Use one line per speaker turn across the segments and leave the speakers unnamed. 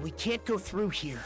We can't go through here.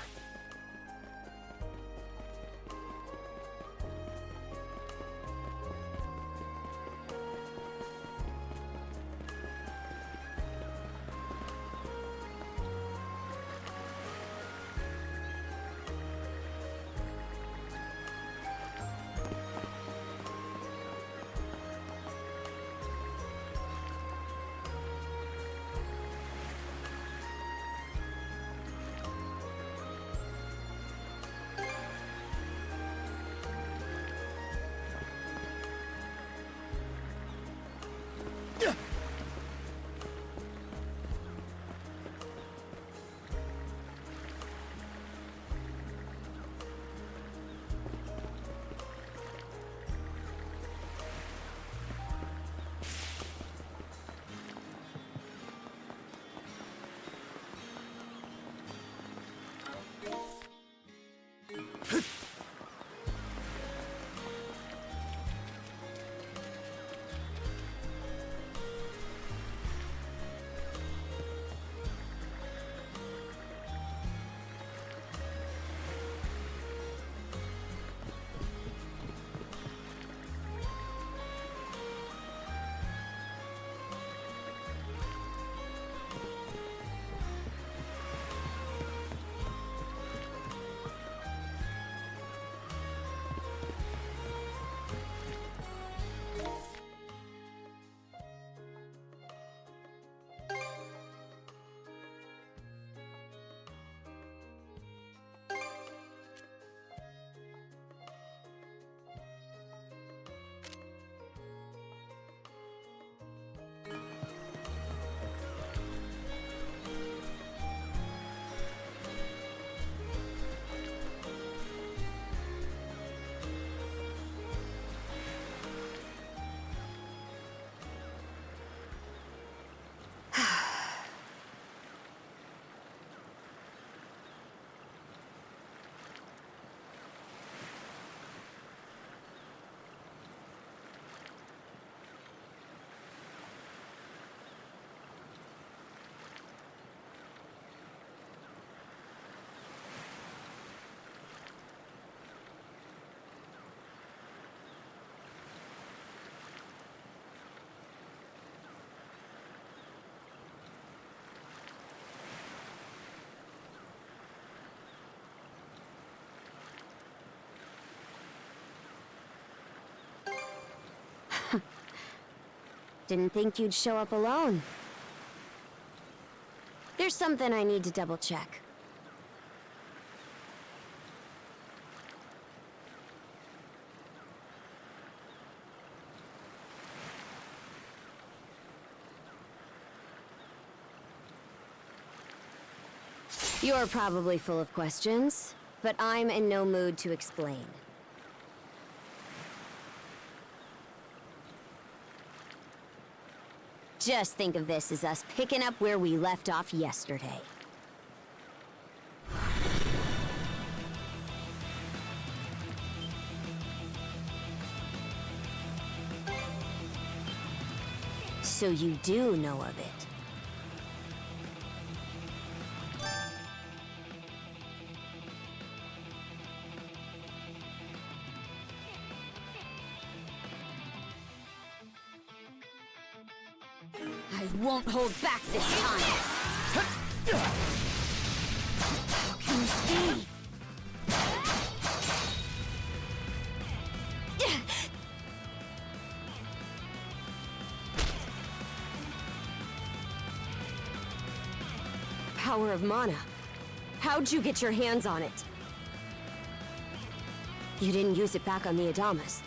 Didn't think you'd show up alone. There's something I need to double check. You're probably full of questions, but I'm in no mood to explain. Just think of this as us picking up where we left off yesterday. So you do know of it. I won't hold back this time! How can this be? Power of mana. How'd you get your hands on it? You didn't use it back on the Adamas.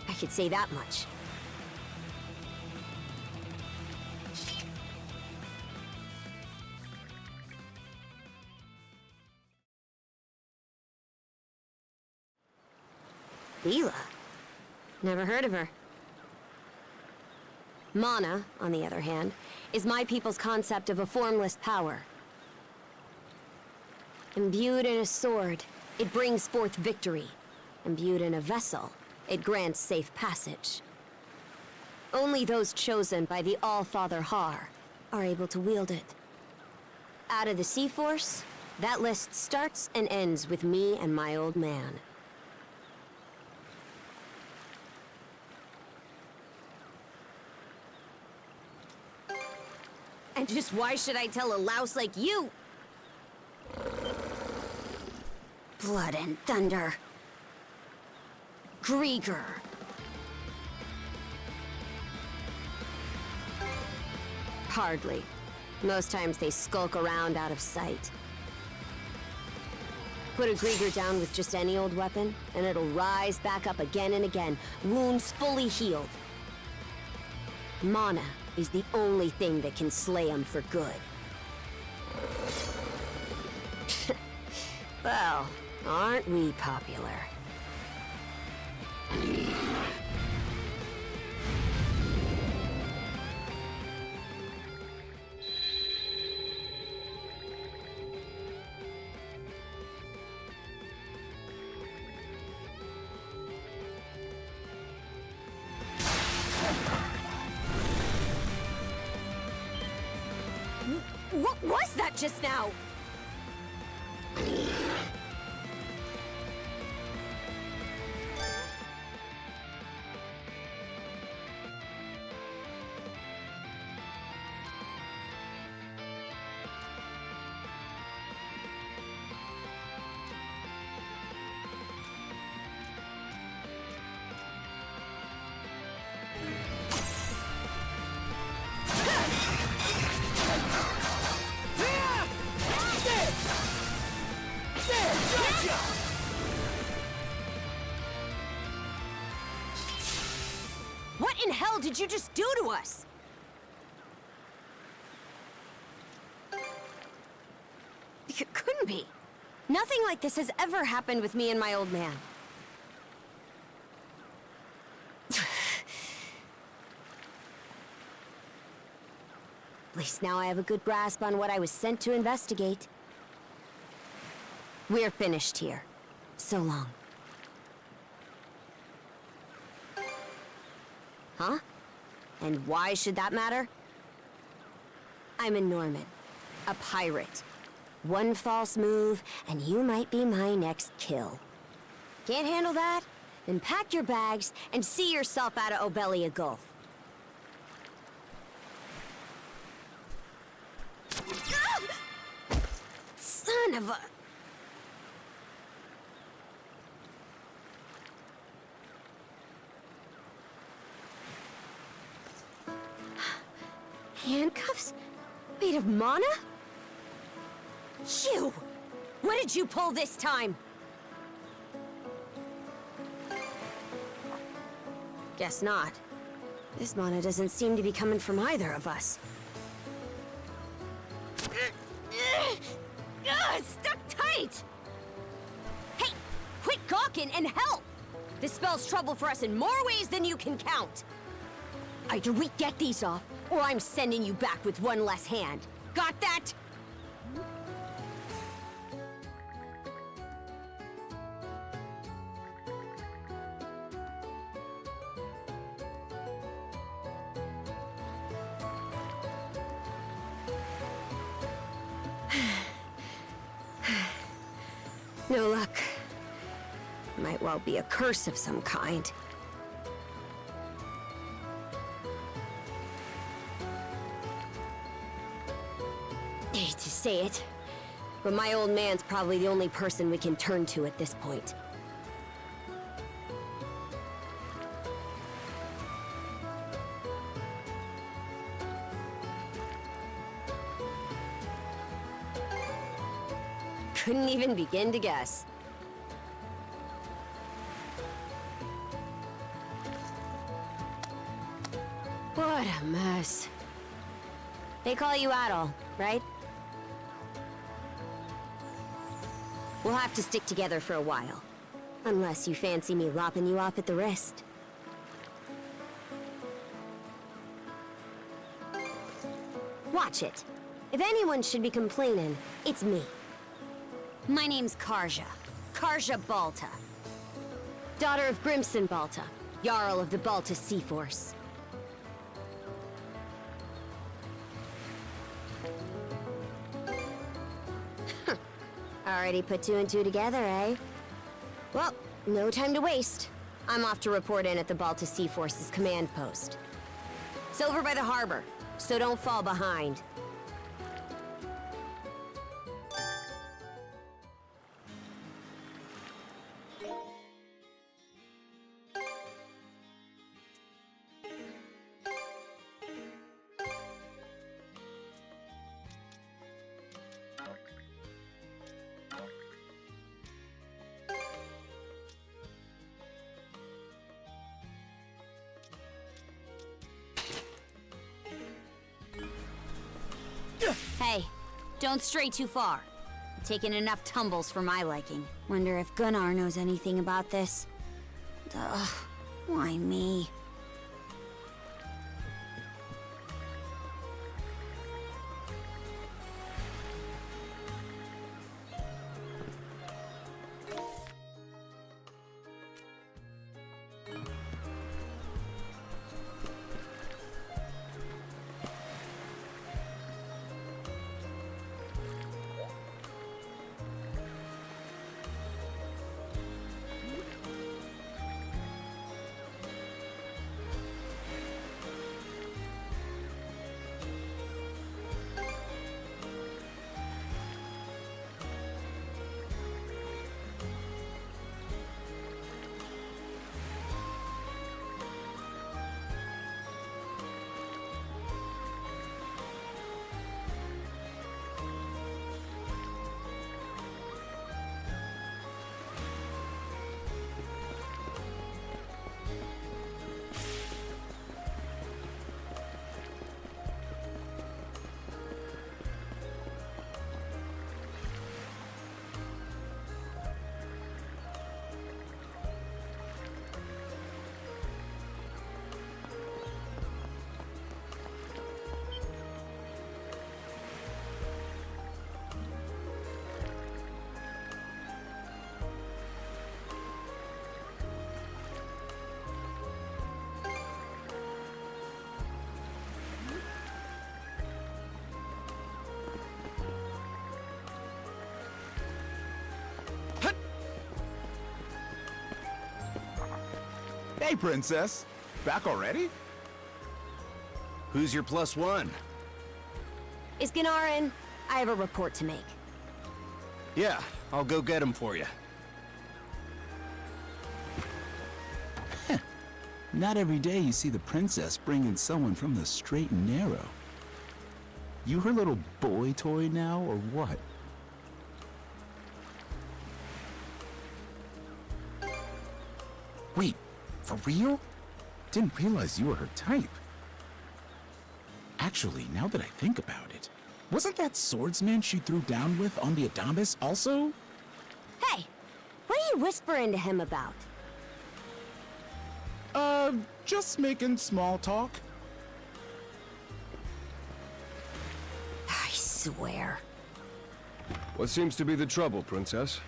I could say that much. Leela? Never heard of her. Mana, on the other hand, is my people's concept of a formless power. Imbued in a sword, it brings forth victory. Imbued in a vessel, it grants safe passage. Only those chosen by the All-Father Har are able to wield it. Out of the Sea Force, that list starts and ends with me and my old man. And just why should I tell a louse like you? Blood and thunder. Grieger. Hardly. Most times they skulk around out of sight. Put a Grieger down with just any old weapon, and it'll rise back up again and again, wounds fully healed. Mana is the only thing that can slay him for good. Well, aren't we popular? What was that just now? What in hell did you just do to us? It couldn't be. Nothing like this has ever happened with me and my old man. At least now I have a good grasp on what I was sent to investigate. We're finished here. So long. Huh? And why should that matter? I'm a Norman. A pirate. One false move, and you might be my next kill. Can't handle that? Then pack your bags and see yourself out of Obelia Gulf. Son of a... Handcuffs? Made of mana? You! What did you pull this time? Guess not. This mana doesn't seem to be coming from either of us. It's stuck tight! Hey! Quit gawking and help! This spells trouble for us in more ways than you can count. Either we get these off, or I'm sending you back with one less hand. Got that? No luck. Might well be a curse of some kind. Hate to say it, but my old man's probably the only person we can turn to at this point. Couldn't even begin to guess. What a mess. They call you Adol, right? We'll have to stick together for a while. Unless you fancy me lopping you off at the wrist. Watch it. If anyone should be complaining, it's me. My name's Karja. Karja Balta. Daughter of Grimson Balta, Jarl of the Balta Sea Force. Already put two and two together, eh? Well, no time to waste. I'm off to report in at the Balta Sea Force's command post. It's over by the harbor, so don't fall behind. Hey, don't stray too far. I've taken enough tumbles for my liking. Wonder if Gunnar knows anything about this. Ugh, why me?
Hey, Princess. Back already?
Who's your +1?
Is Gunnar in? I have a report to make.
Yeah, I'll go get him for you.
Not every day you see the princess bring in someone from the straight and narrow. You her little boy toy now, or what? Wait, for real? Didn't realize you were her type. Actually, now that I think about it, wasn't that swordsman she threw down with on the Adamas also?
Hey, what are you whispering to him about?
Just making small talk.
I swear.
What seems to be the trouble, Princess?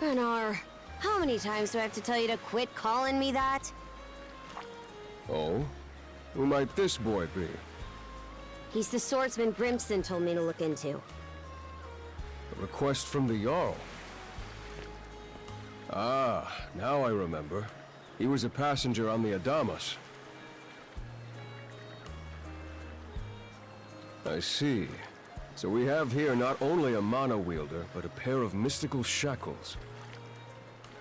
Gunnar, how many times do I have to tell you to quit calling me that?
Oh? Who might this boy be?
He's the swordsman Grimson told me to look into.
A request from the Jarl. Ah, now I remember. He was a passenger on the Adamas. I see. So we have here not only a mana wielder, but a pair of mystical shackles.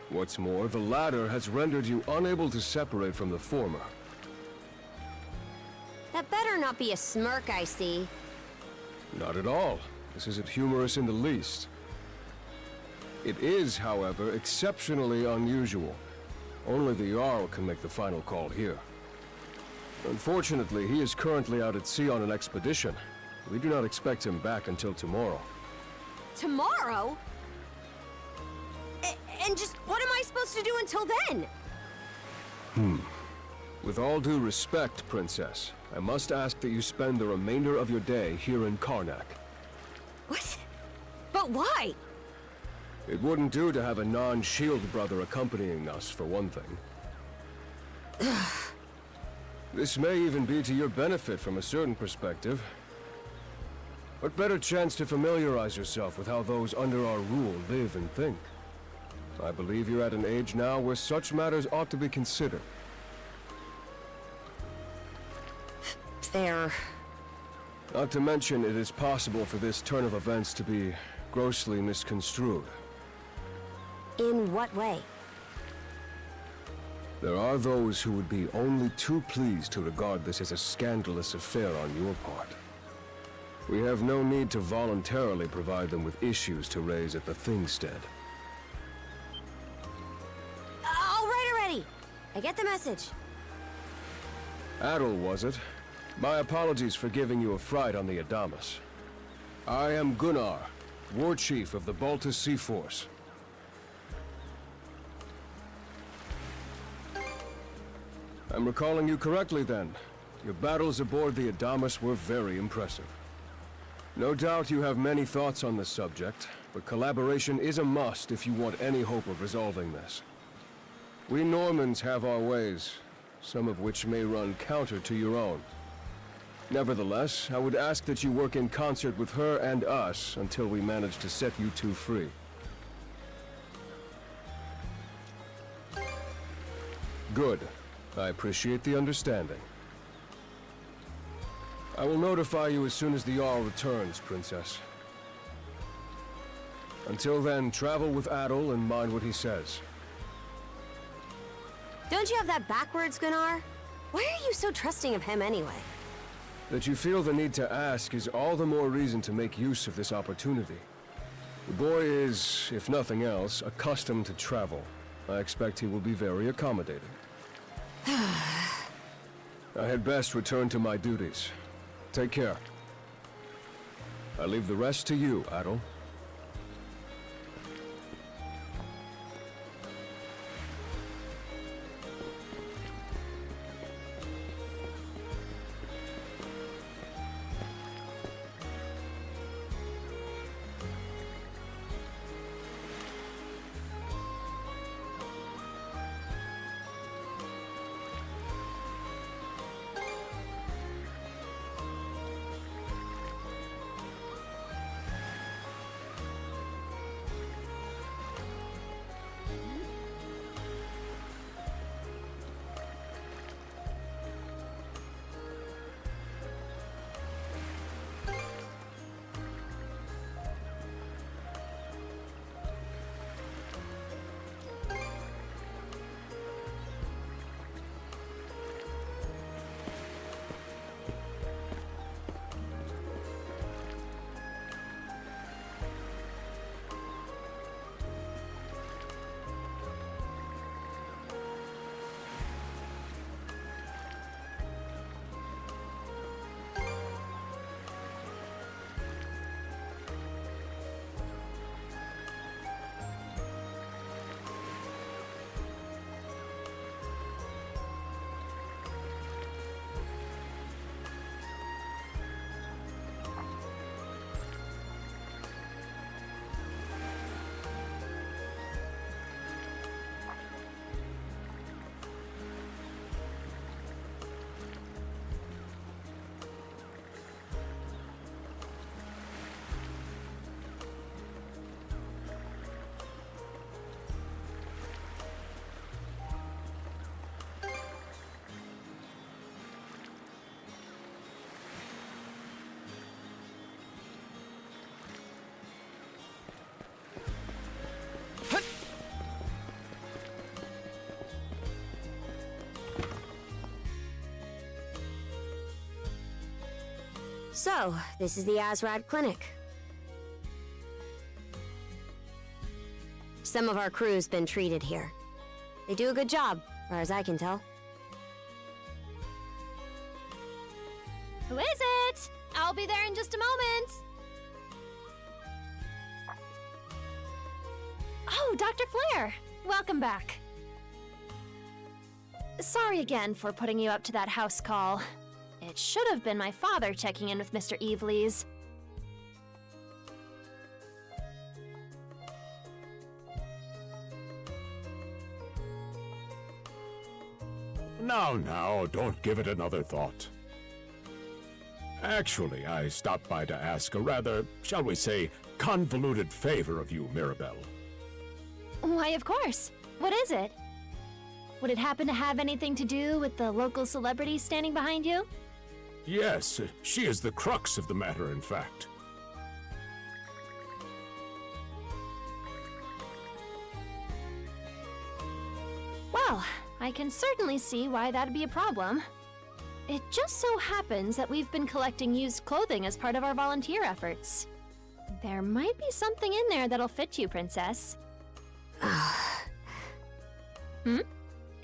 What's more, the latter has rendered you unable to separate from the former.
That better not be a smirk I see.
Not at all. This isn't humorous in the least. It is, however, exceptionally unusual. Only the Jarl can make the final call here. Unfortunately, he is currently out at sea on an expedition. We do not expect him back until tomorrow.
Tomorrow? And just what am I supposed to do until then?
With all due respect, Princess, I must ask that you spend the remainder of your day here in Karnak.
What? But why?
It wouldn't do to have a non-shield brother accompanying us, for one thing. This may even be to your benefit from a certain perspective. What better chance to familiarize yourself with how those under our rule live and think? I believe you're at an age now where such matters ought to be considered.
Fair.
Not to mention, it is possible for this turn of events to be grossly misconstrued.
In what way?
There are those who would be only too pleased to regard this as a scandalous affair on your part. We have no need to voluntarily provide them with issues to raise at the Thingstead.
All right already! I get the message.
Adel, was it? My apologies for giving you a fright on the Adamas. I am Gunnar, War Chief of the Baltus Sea Force. I'm recalling you correctly then. Your battles aboard the Adamas were very impressive. No doubt you have many thoughts on this subject, but collaboration is a must if you want any hope of resolving this. We Normans have our ways, some of which may run counter to your own. Nevertheless, I would ask that you work in concert with her and us until we manage to set you two free. Good. I appreciate the understanding. I will notify you as soon as the Jarl returns, Princess. Until then, travel with Adel and mind what he says.
Don't you have that backwards, Gunnar? Why are you so trusting of him anyway?
That you feel the need to ask is all the more reason to make use of this opportunity. The boy is, if nothing else, accustomed to travel. I expect he will be very accommodating. I had best return to my duties. Take care. I leave the rest to you, Adel.
So, this is the Azrad Clinic. Some of our crew's been treated here. They do a good job, far as I can tell.
Who is it? I'll be there in just a moment. Oh, Dr. Flair. Welcome back. Sorry again for putting you up to that house call. It should have been my father checking in with Mr. Evelees.
Now, don't give it another thought. Actually, I stopped by to ask a rather, shall we say, convoluted favor of you, Mirabelle.
Why, of course. What is it? Would it happen to have anything to do with the local celebrity standing behind you?
Yes, she is the crux of the matter, in fact.
Well, I can certainly see why that'd be a problem. It just so happens that we've been collecting used clothing as part of our volunteer efforts. There might be something in there that'll fit you, Princess.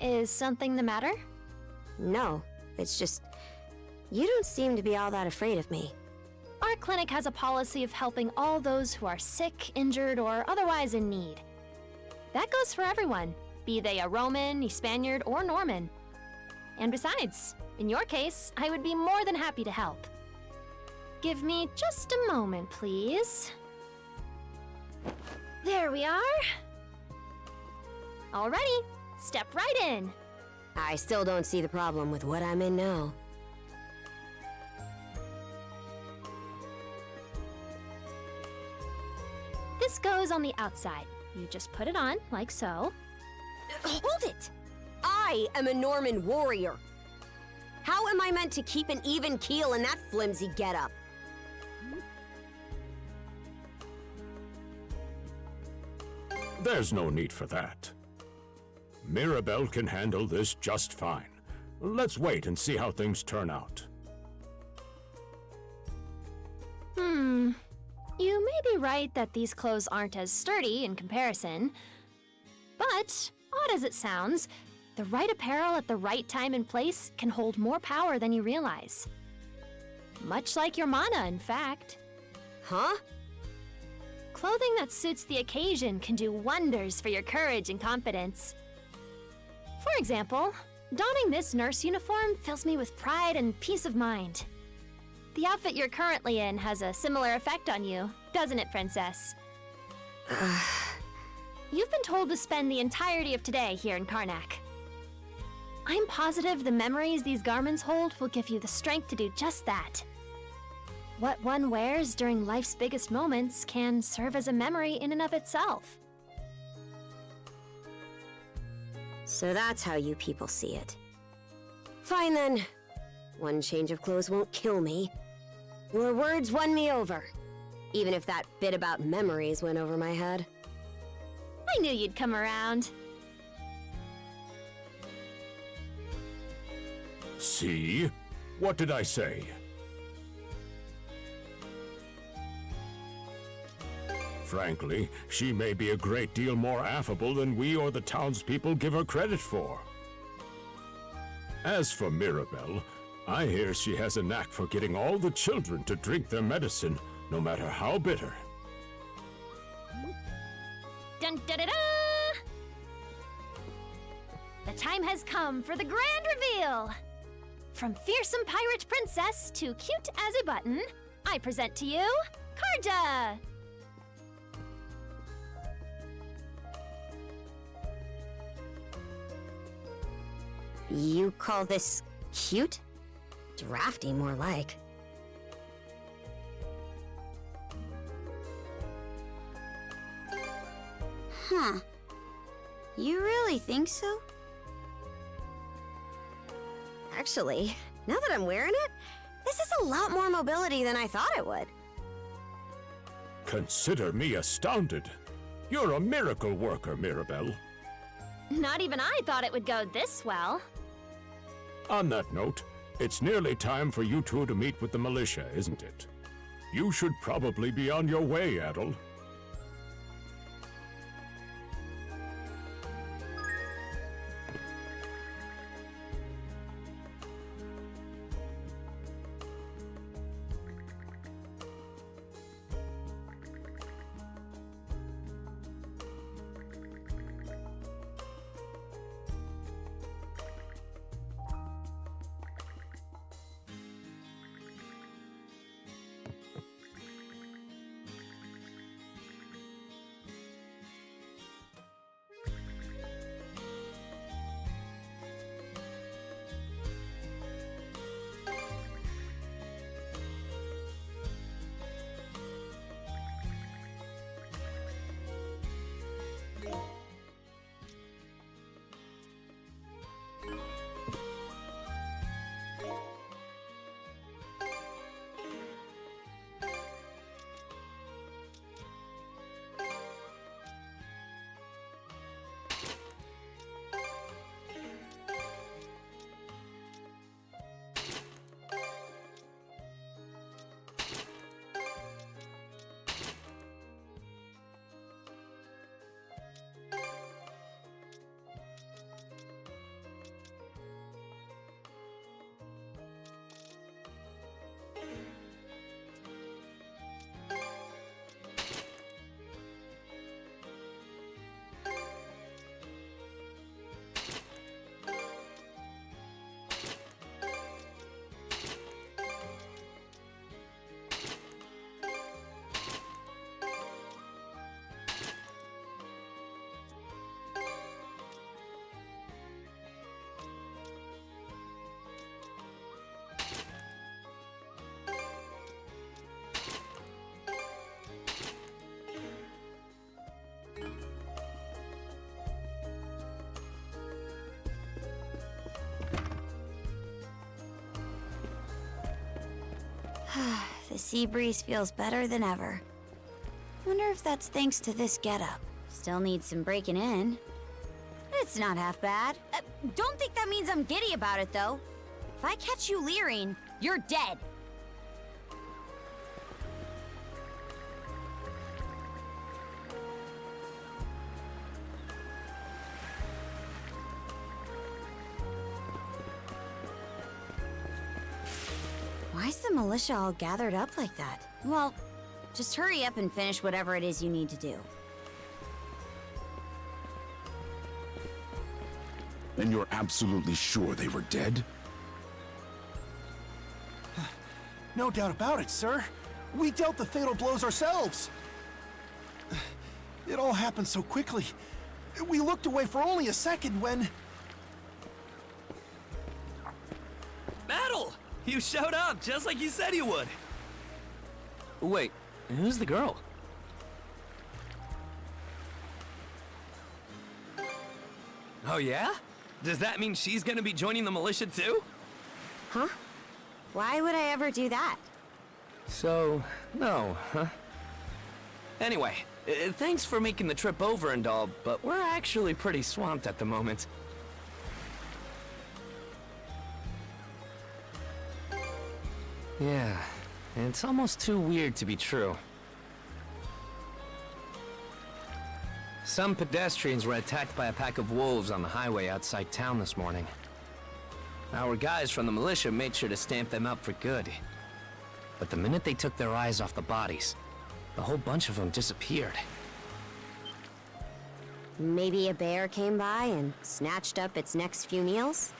Is something the matter?
No, it's just... You don't seem to be all that afraid of me.
Our clinic has a policy of helping all those who are sick, injured, or otherwise in need. That goes for everyone, be they a Roman, a Spaniard, or Norman. And besides, in your case, I would be more than happy to help. Give me just a moment, please. There we are. Alrighty, step right in.
I still don't see the problem with what I'm in now.
This goes on the outside. You just put it on, like so.
Hold it! I am a Norman warrior. How am I meant to keep an even keel in that flimsy getup?
There's no need for that. Mirabelle can handle this just fine. Let's wait and see how things turn out.
You may be right that these clothes aren't as sturdy in comparison. But, odd as it sounds, the right apparel at the right time and place can hold more power than you realize. Much like your mana, in fact.
Huh?
Clothing that suits the occasion can do wonders for your courage and confidence. For example, donning this nurse uniform fills me with pride and peace of mind. The outfit you're currently in has a similar effect on you, doesn't it, Princess? You've been told to spend the entirety of today here in Karnak. I'm positive the memories these garments hold will give you the strength to do just that. What one wears during life's biggest moments can serve as a memory in and of itself.
So that's how you people see it. Fine then. One change of clothes won't kill me. Your words won me over. Even if that bit about memories went over my head.
I knew you'd come around.
See? What did I say? Frankly, she may be a great deal more affable than we or the townspeople give her credit for. As for Mirabelle, I hear she has a knack for getting all the children to drink their medicine, no matter how bitter.
Dun da da da! The time has come for the grand reveal! From fearsome pirate princess to cute as a button, I present to you, Karja!
You call this cute? Drafty, more like. Huh. You really think so? Actually, now that I'm wearing it, this is a lot more mobility than I thought it would.
Consider me astounded. You're a miracle worker, Mirabelle.
Not even I thought it would go this well.
On that note, it's nearly time for you two to meet with the militia, isn't it? You should probably be on your way, Adel.
The sea breeze feels better than ever. Wonder if that's thanks to this getup. Still needs some breaking in. It's not half bad. Don't think that means I'm giddy about it, though. If I catch you leering, you're dead. Why's the militia all gathered up like that? Well, just hurry up and finish whatever it is you need to do.
And you're absolutely sure they were dead?
No doubt about it, sir. We dealt the fatal blows ourselves. It all happened so quickly. We looked away for only a second when...
Battle! You showed up, just like you said you would. Wait, who's the girl? Oh yeah? Does that mean she's gonna be joining the militia too?
Huh? Why would I ever do that?
So, no, huh? Anyway, thanks for making the trip over and all, but we're actually pretty swamped at the moment. Yeah, it's almost too weird to be true. Some pedestrians were attacked by a pack of wolves on the highway outside town this morning. Our guys from the militia made sure to stamp them up for good. But the minute they took their eyes off the bodies, the whole bunch of them disappeared.
Maybe a bear came by and snatched up its next few meals?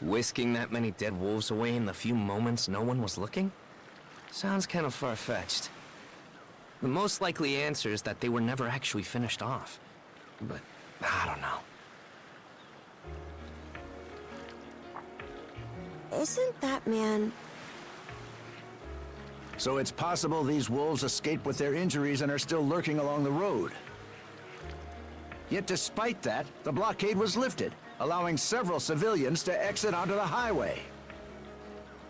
Whisking that many dead wolves away in the few moments no one was looking? Sounds kind of far-fetched. The most likely answer is that they were never actually finished off. But I don't know.
Isn't that man...
So it's possible these wolves escaped with their injuries and are still lurking along the road. Yet despite that, the blockade was lifted, allowing several civilians to exit onto the highway.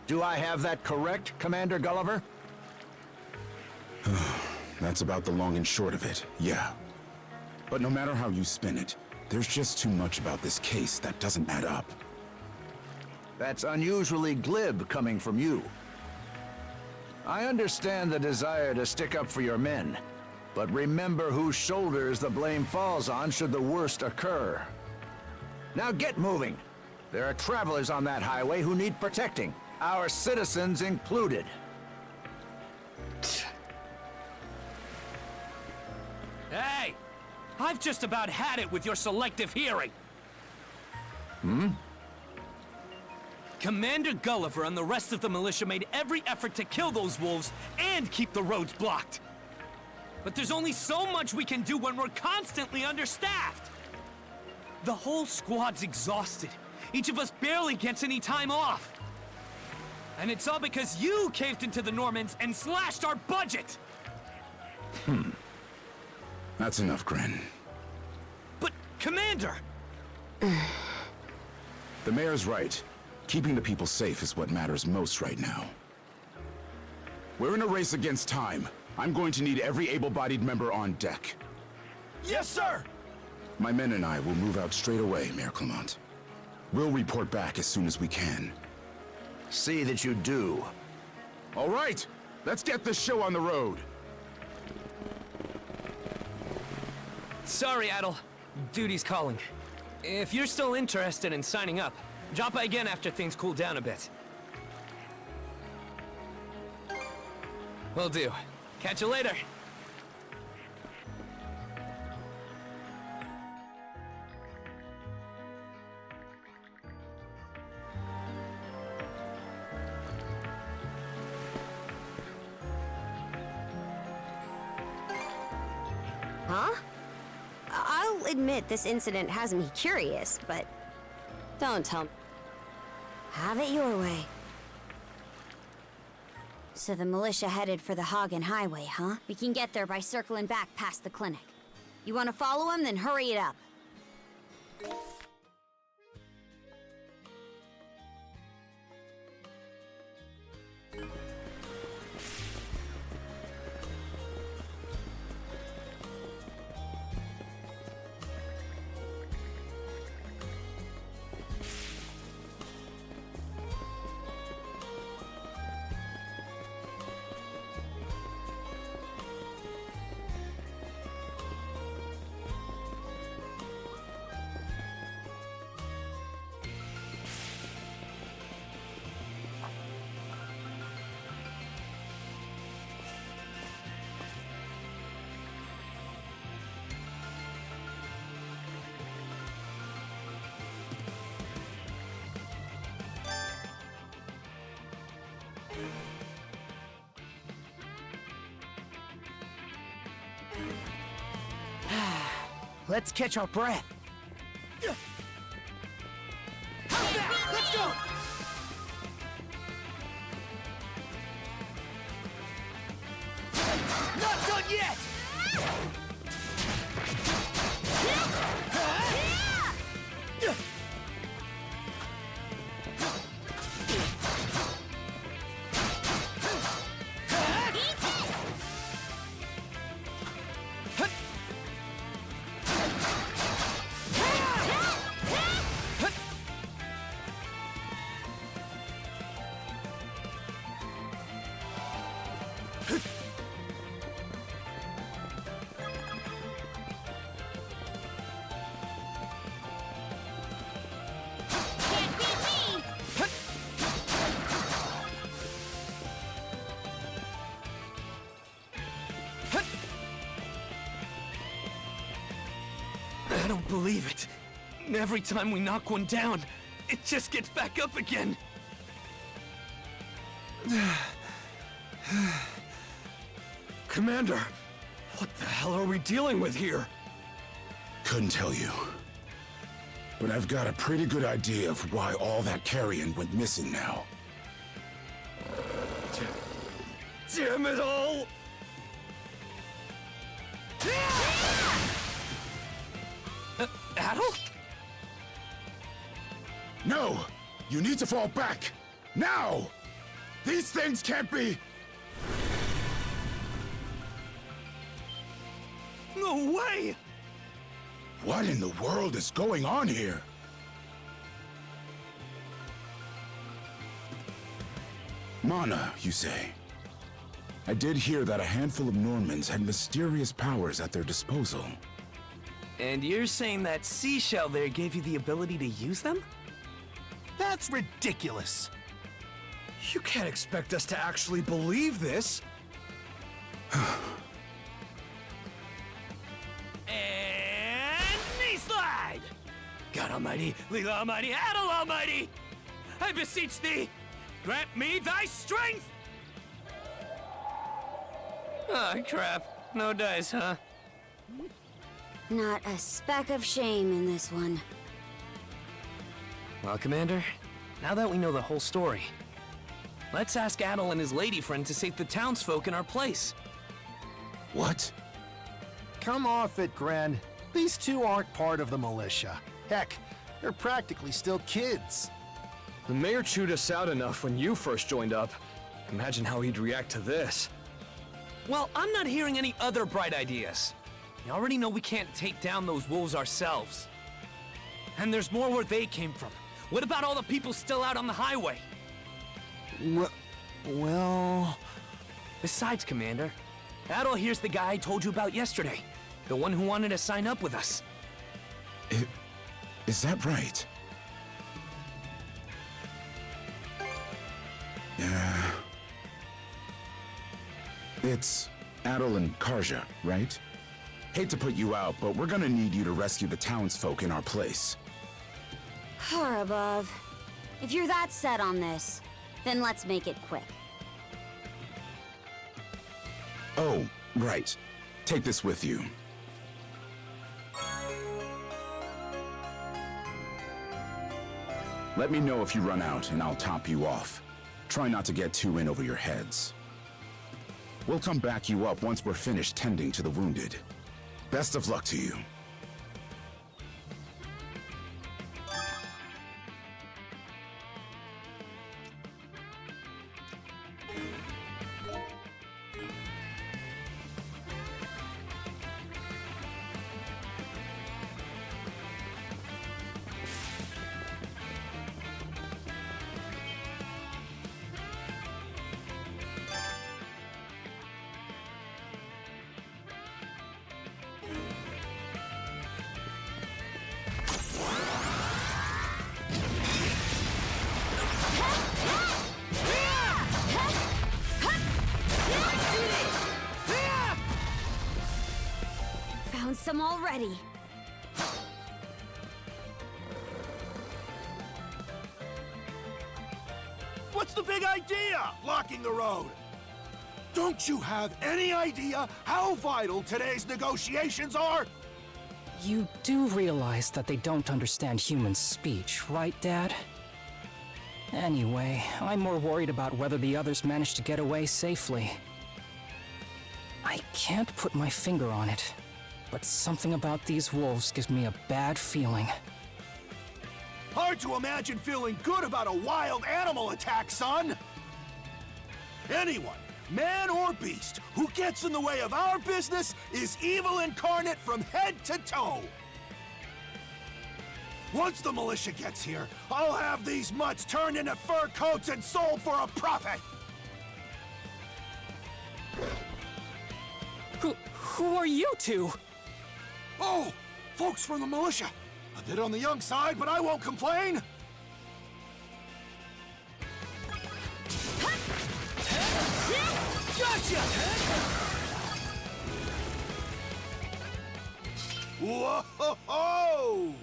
Do I have that correct, Commander Gulliver?
That's about the long and short of it, yeah. But no matter how you spin it, there's just too much about this case that doesn't add up.
That's unusually glib coming from you. I understand the desire to stick up for your men, but remember whose shoulders the blame falls on should the worst occur. Now get moving. There are travelers on that highway who need protecting, our citizens included.
Hey! I've just about had it with your selective hearing! Commander Gulliver and the rest of the militia made every effort to kill those wolves and keep the roads blocked. But there's only so much we can do when we're constantly understaffed. The whole squad's exhausted. Each of us barely gets any time off. And it's all because you caved into the Normans and slashed our budget!
That's enough, Grin.
But, Commander!
The mayor's right. Keeping the people safe is what matters most right now. We're in a race against time. I'm going to need every able-bodied member on deck.
Yes, sir!
My men and I will move out straight away, Mayor Clement. We'll report back as soon as we can.
See that you do.
All right, let's get this show on the road.
Sorry, Adel. Duty's calling. If you're still interested in signing up, drop by again after things cool down a bit. Will do. Catch you later.
Huh? I'll admit this incident has me curious, but don't tell me. Have it your way. So the militia headed for the Hagen Highway, huh? We can get there by circling back past the clinic. You want to follow them? Then hurry it up.
Let's catch our breath. How's that? Let's go! Not done yet!
I don't believe it. Every time we knock one down, it just gets back up again.
Commander, what the hell are we dealing with here?
Couldn't tell you. But I've got a pretty good idea of why all that carrion went missing now.
Damn it all!
Adel?
No! You need to fall back! Now! These things can't be...
No way!
What in the world is going on here? Mana, you say? I did hear that a handful of Normans had mysterious powers at their disposal.
And you're saying that seashell there gave you the ability to use them?
That's ridiculous.
You can't expect us to actually believe this.
And knee slide! God Almighty, Leela Almighty, Adel Almighty! I beseech thee, grant me thy strength! Ah, crap. No dice, huh?
Not a speck of shame in this one.
Well, Commander, now that we know the whole story, let's ask Adel and his lady friend to save the townsfolk in our place.
What?
Come off it, Gren. These two aren't part of the militia. Heck, they're practically still kids.
The mayor chewed us out enough when you first joined up. Imagine how he'd react to this.
Well, I'm not hearing any other bright ideas. You already know we can't take down those wolves ourselves. And there's more where they came from. What about all the people still out on the highway?
Well...
Besides, Commander, Adel here's the guy I told you about yesterday. The one who wanted to sign up with us.
Is that right? Yeah. It's Adel and Karja, right? Hate to put you out, but we're gonna need you to rescue the townsfolk in our place.
Far above. If you're that set on this, then let's make it quick.
Oh, right. Take this with you. Let me know if you run out, and I'll top you off. Try not to get too in over your heads. We'll come back you up once we're finished tending to the wounded. Best of luck to you.
Found some already.
What's the big idea? Blocking the road. Don't you have any idea how vital today's negotiations are?
You do realize that they don't understand human speech, right, Dad? Anyway, I'm more worried about whether the others managed to get away safely. I can't put my finger on it, but something about these wolves gives me a bad feeling.
Hard to imagine feeling good about a wild animal attack, son! Anyone, man or beast, who gets in the way of our business is evil incarnate from head to toe! Once the militia gets here, I'll have these mutts turned into fur coats and sold for a profit!
Who are you two?
Oh, folks from the militia. A bit on the young side, but I won't complain. Gotcha! Whoa-ho-ho!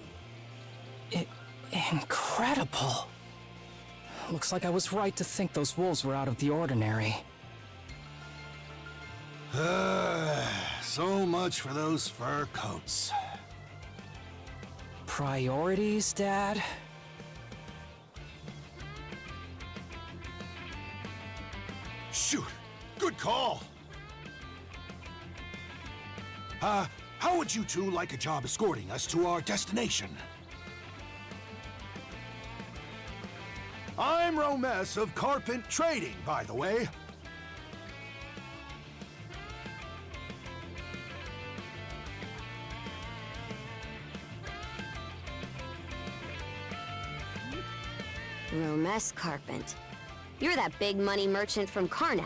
Incredible. Looks like I was right to think those wolves were out of the ordinary.
So much for those fur coats.
Priorities, Dad?
Shoot, good call. How would you two like a job escorting us to our destination? I'm Romess of Carpent Trading, by the way.
Romess Carpent. You're that big money merchant from Karnak.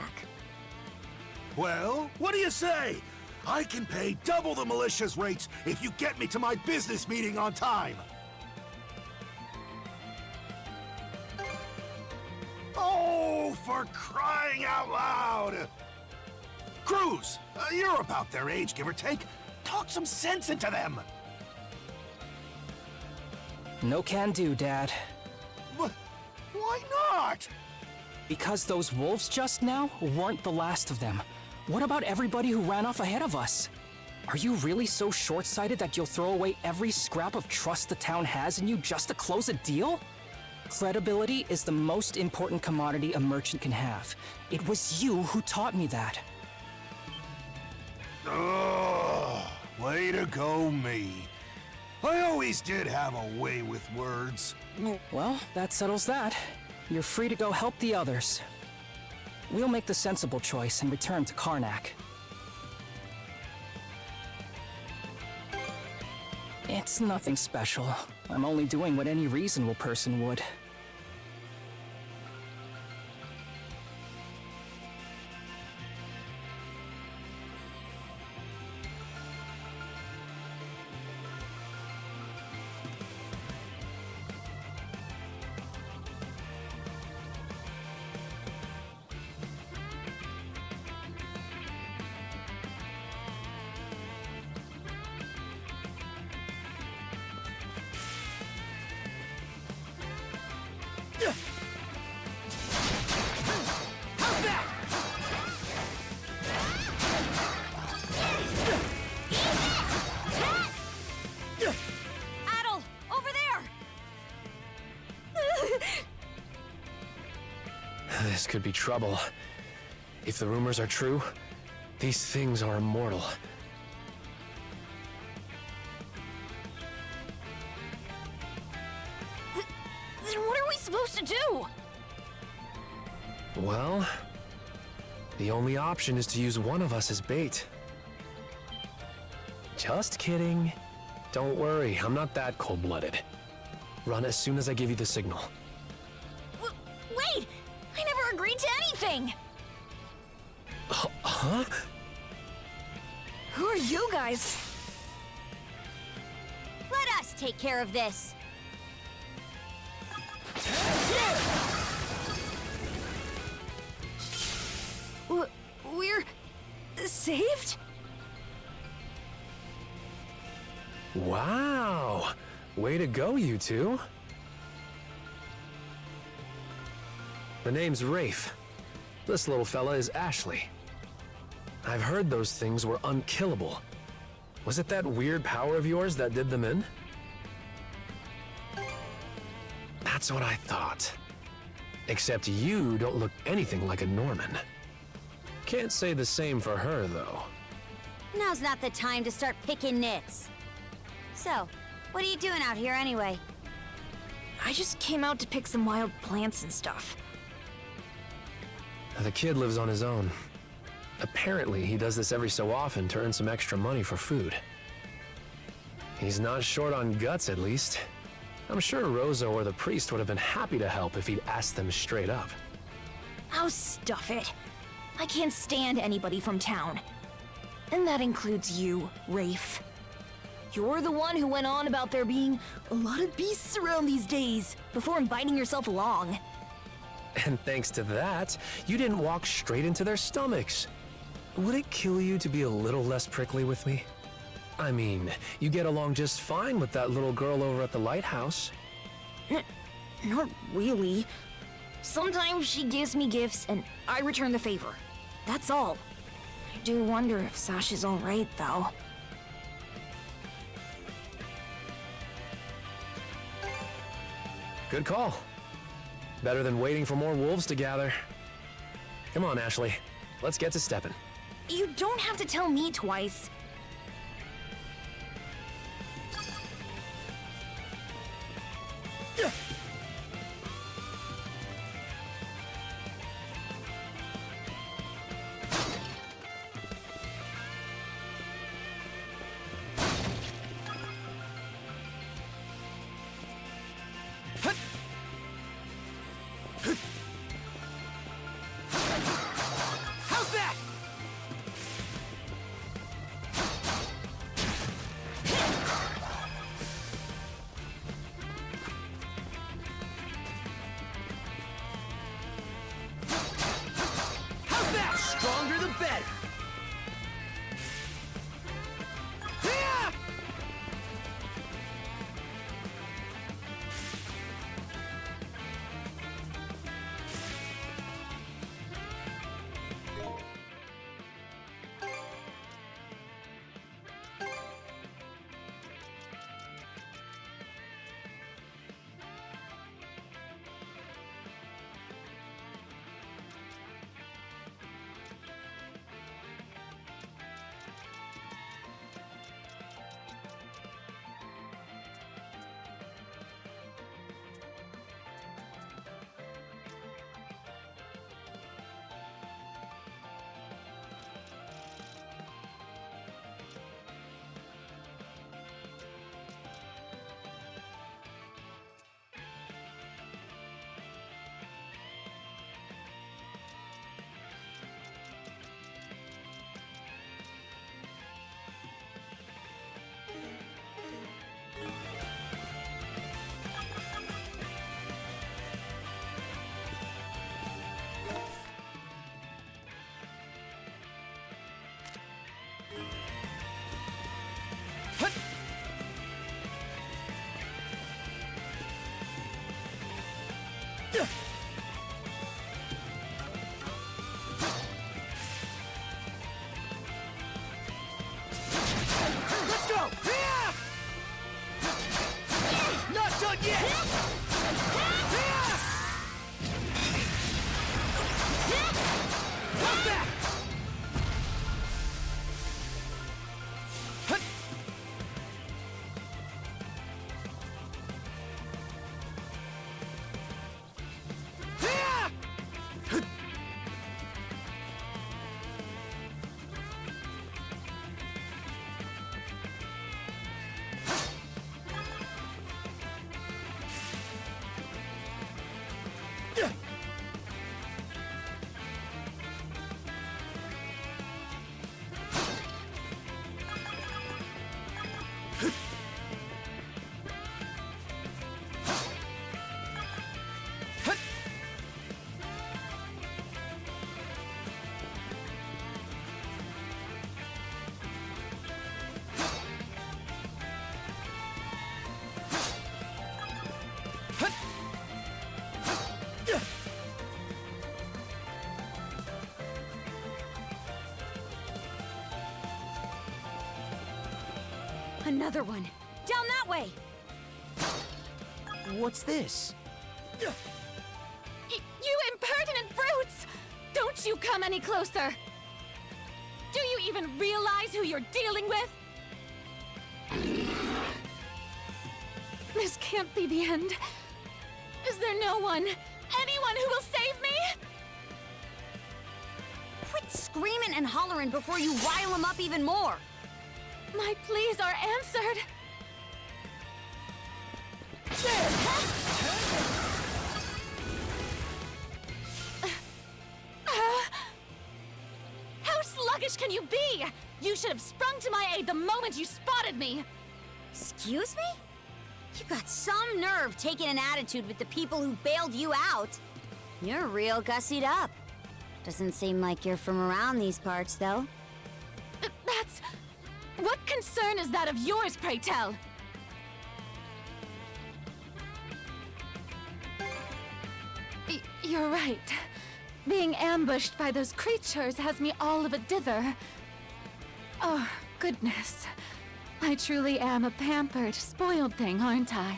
Well, what do you say? I can pay double the militia's rates if you get me to my business meeting on time. Oh, for crying out loud! Cruz, you're about their age, give or take. Talk some sense into them.
No can do, Dad.
Why not?
Because those wolves just now weren't the last of them. What about everybody who ran off ahead of us? Are you really so short-sighted that you'll throw away every scrap of trust the town has in you just to close a deal? Credibility is the most important commodity a merchant can have. It was you who taught me that.
Oh, way to go, me. I always did have a way with words.
Well, that settles that. You're free to go help the others. We'll make the sensible choice and return to Karnak. It's nothing special. I'm only doing what any reasonable person would.
Adel, over there!
This could be trouble. If the rumors are true, these things are immortal.
Then what are we supposed to do?
Well, the only option is to use one of us as bait. Just kidding. Don't worry, I'm not that cold-blooded. Run as soon as I give you the signal.
Wait! I never agreed to anything!
Huh?
Who are you guys?
Let us take care of this.
We're saved?
Wow! Way to go, you two. The name's Rafe. This little fella is Ashley. I've heard those things were unkillable. Was it that weird power of yours that did them in? That's what I thought. Except you don't look anything like a Norman. Can't say the same for her, though.
Now's not the time to start picking nits. So, what are you doing out here anyway?
I just came out to pick some wild plants and stuff.
The kid lives on his own. Apparently, he does this every so often to earn some extra money for food. He's not short on guts, at least. I'm sure Rosa or the priest would have been happy to help if he'd asked them straight up.
Oh, stuff it. I can't stand anybody from town. And that includes you, Rafe. You're the one who went on about there being a lot of beasts around these days, before inviting yourself along.
And thanks to that, you didn't walk straight into their stomachs. Would it kill you to be a little less prickly with me? I mean, you get along just fine with that little girl over at the lighthouse.
Not really. Sometimes she gives me gifts and I return the favor. That's all. I do wonder if Sasha's alright, though.
Good call. Better than waiting for more wolves to gather. Come on, Ashley. Let's get to stepping.
You don't have to tell me twice.
How's that? How's that? Stronger the better. Yeah! Let's go! Yeah! Not done yet! Yeah! How's that?
Another one. Down that way!
What's this?
You impertinent brutes! Don't you come any closer! Do you even realize who you're dealing with? This can't be the end. Is there no one, anyone who will save me?
Quit screaming and hollering before you rile them up even more!
My pleas are answered. How sluggish can you be? You should have sprung to my aid the moment you spotted me.
Excuse me? You got some nerve taking an attitude with the people who bailed you out. You're real gussied up. Doesn't seem like you're from around these parts, though.
That's... What concern is that of yours, pray tell? You're right. Being ambushed by those creatures has me all of a dither. Oh, goodness. I truly am a pampered, spoiled thing, aren't I?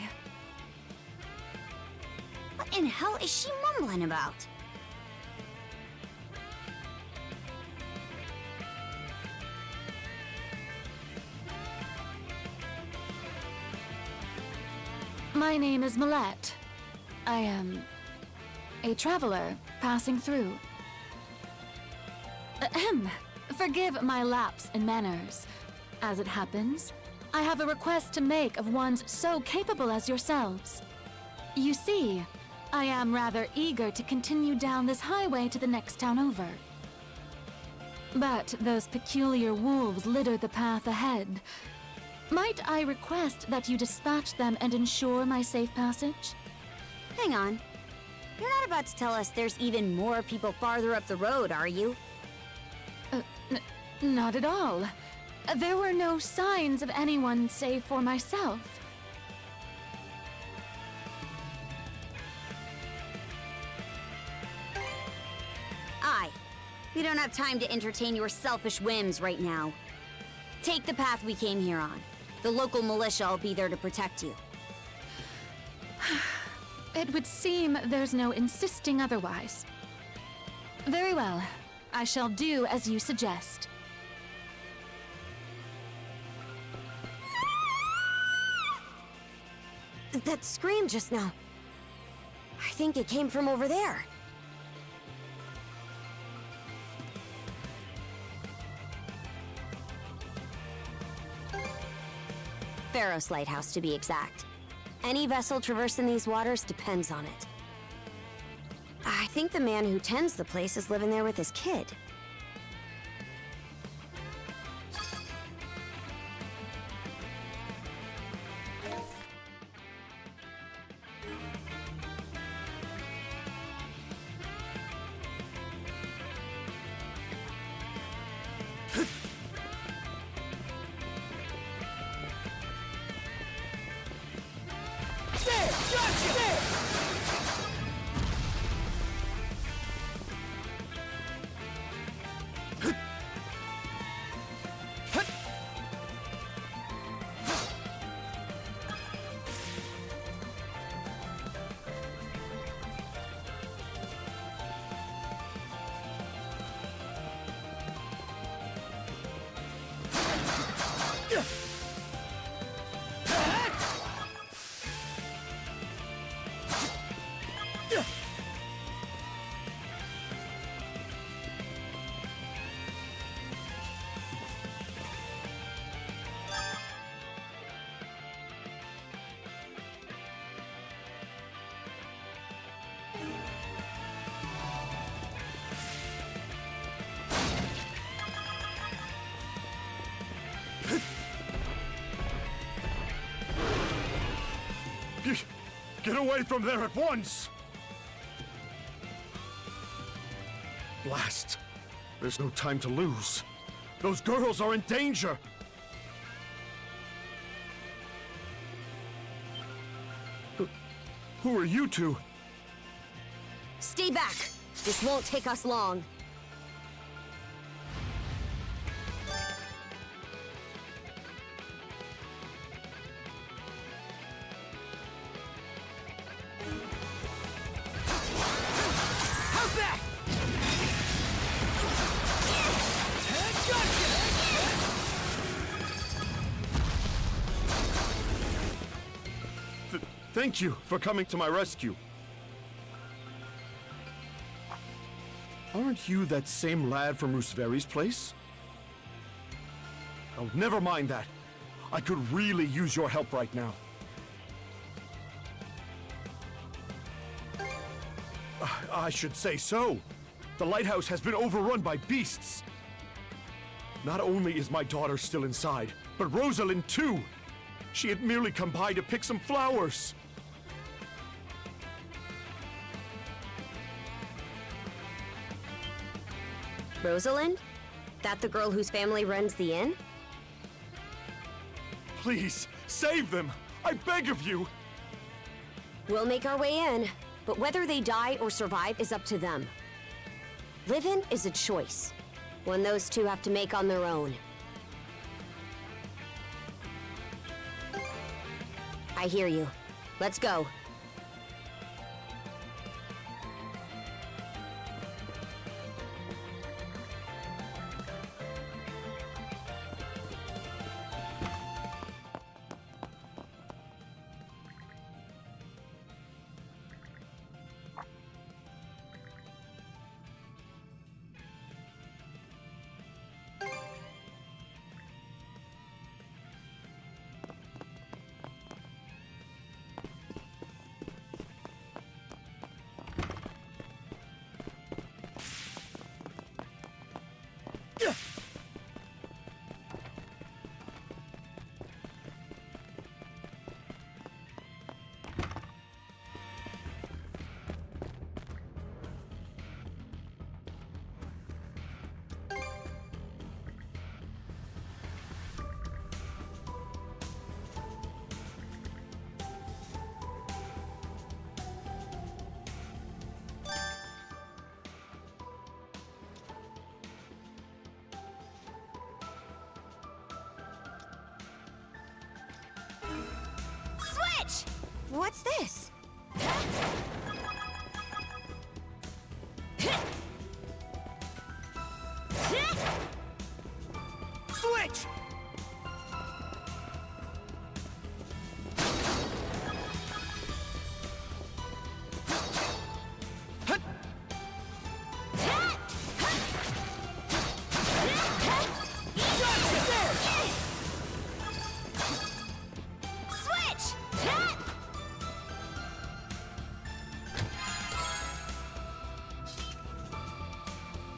What in hell is she mumbling about?
My name is Millette. I am a traveler passing through. Ahem. Forgive my lapse in manners. As it happens, I have a request to make of ones so capable as yourselves. You see, I am rather eager to continue down this highway to the next town over. But those peculiar wolves litter the path ahead. Might I request that you dispatch them and ensure my safe passage?
Hang on. You're not about to tell us there's even more people farther up the road, are you?
Not at all. There were no signs of anyone save for myself.
Aye. We don't have time to entertain your selfish whims right now. Take the path we came here on. The local militia will be there to protect you.
It would seem there's no insisting otherwise. Very well. I shall do as you suggest.
That scream just now. I think it came from over there. Pharos Lighthouse, to be exact. Any vessel traversing these waters depends on it. I think the man who tends the place is living there with his kid.
Get away from there at once! Blast! There's no time to lose. Those girls are in danger! Who are you two?
Stay back! This won't take us long.
Thank you for coming to my rescue. Aren't you that same lad from Rooseveri's place? Oh, never mind that. I could really use your help right now. I should say so. The lighthouse has been overrun by beasts. Not only is my daughter still inside, but Rosalind too. She had merely come by to pick some flowers.
Rosalind? That the girl whose family runs the inn?
Please, save them! I beg of you!
We'll make our way in, but whether they die or survive is up to them. Living is a choice, one those two have to make on their own. I hear you. Let's go.
What's this?
Switch!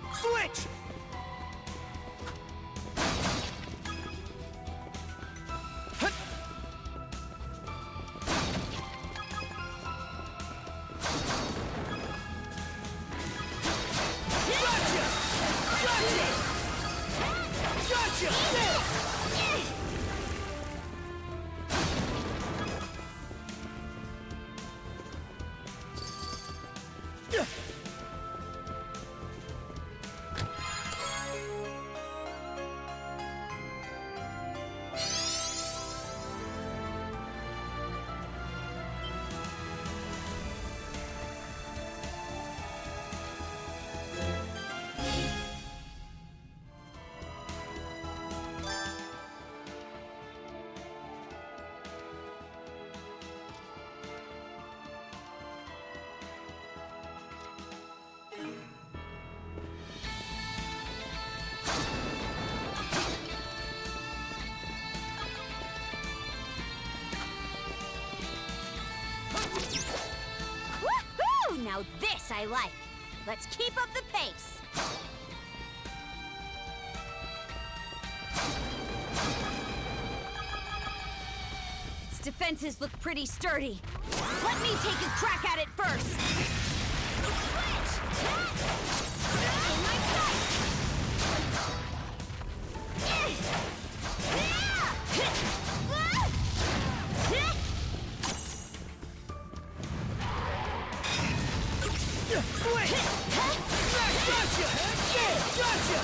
Switch!
Woohoo! Now this I like. Let's keep up the pace. Its defenses look pretty sturdy. Let me take a crack at it first. Switch! In my sight!
Switch! Gotcha!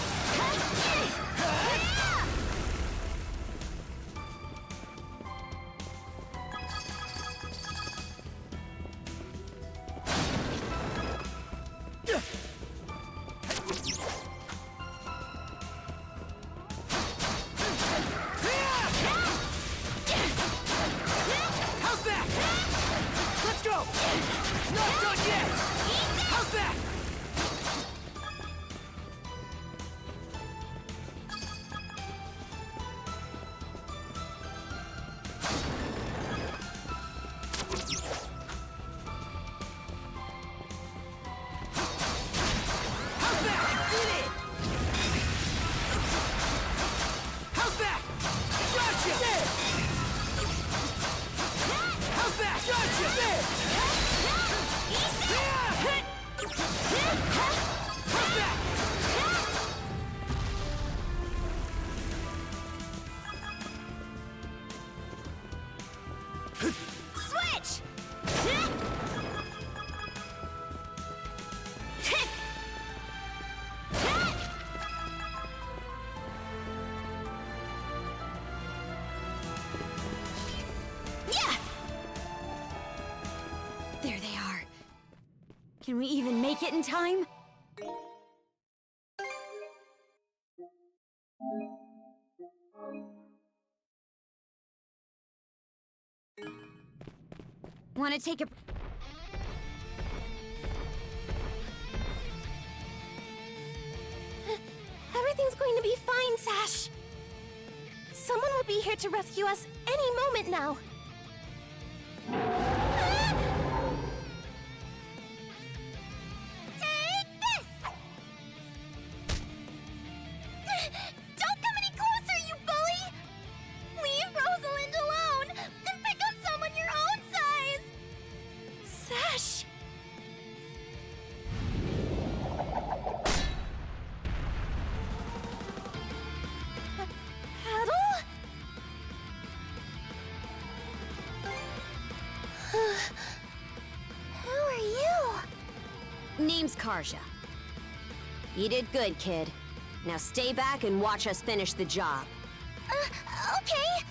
How's that? go! Not done yet! How's that?
Switch! Yeah! There they are. Can we even make it in time? Want to take a... Everything's going to be fine, Sash. Someone will be here to rescue us any moment now. Take this! Don't come any closer, you bully! Leave Rosalind alone and pick up someone your own size! Sash! Paddle? Who are you?
Name's Karja. You did good, kid. Now stay back and watch us finish the job.
Okay.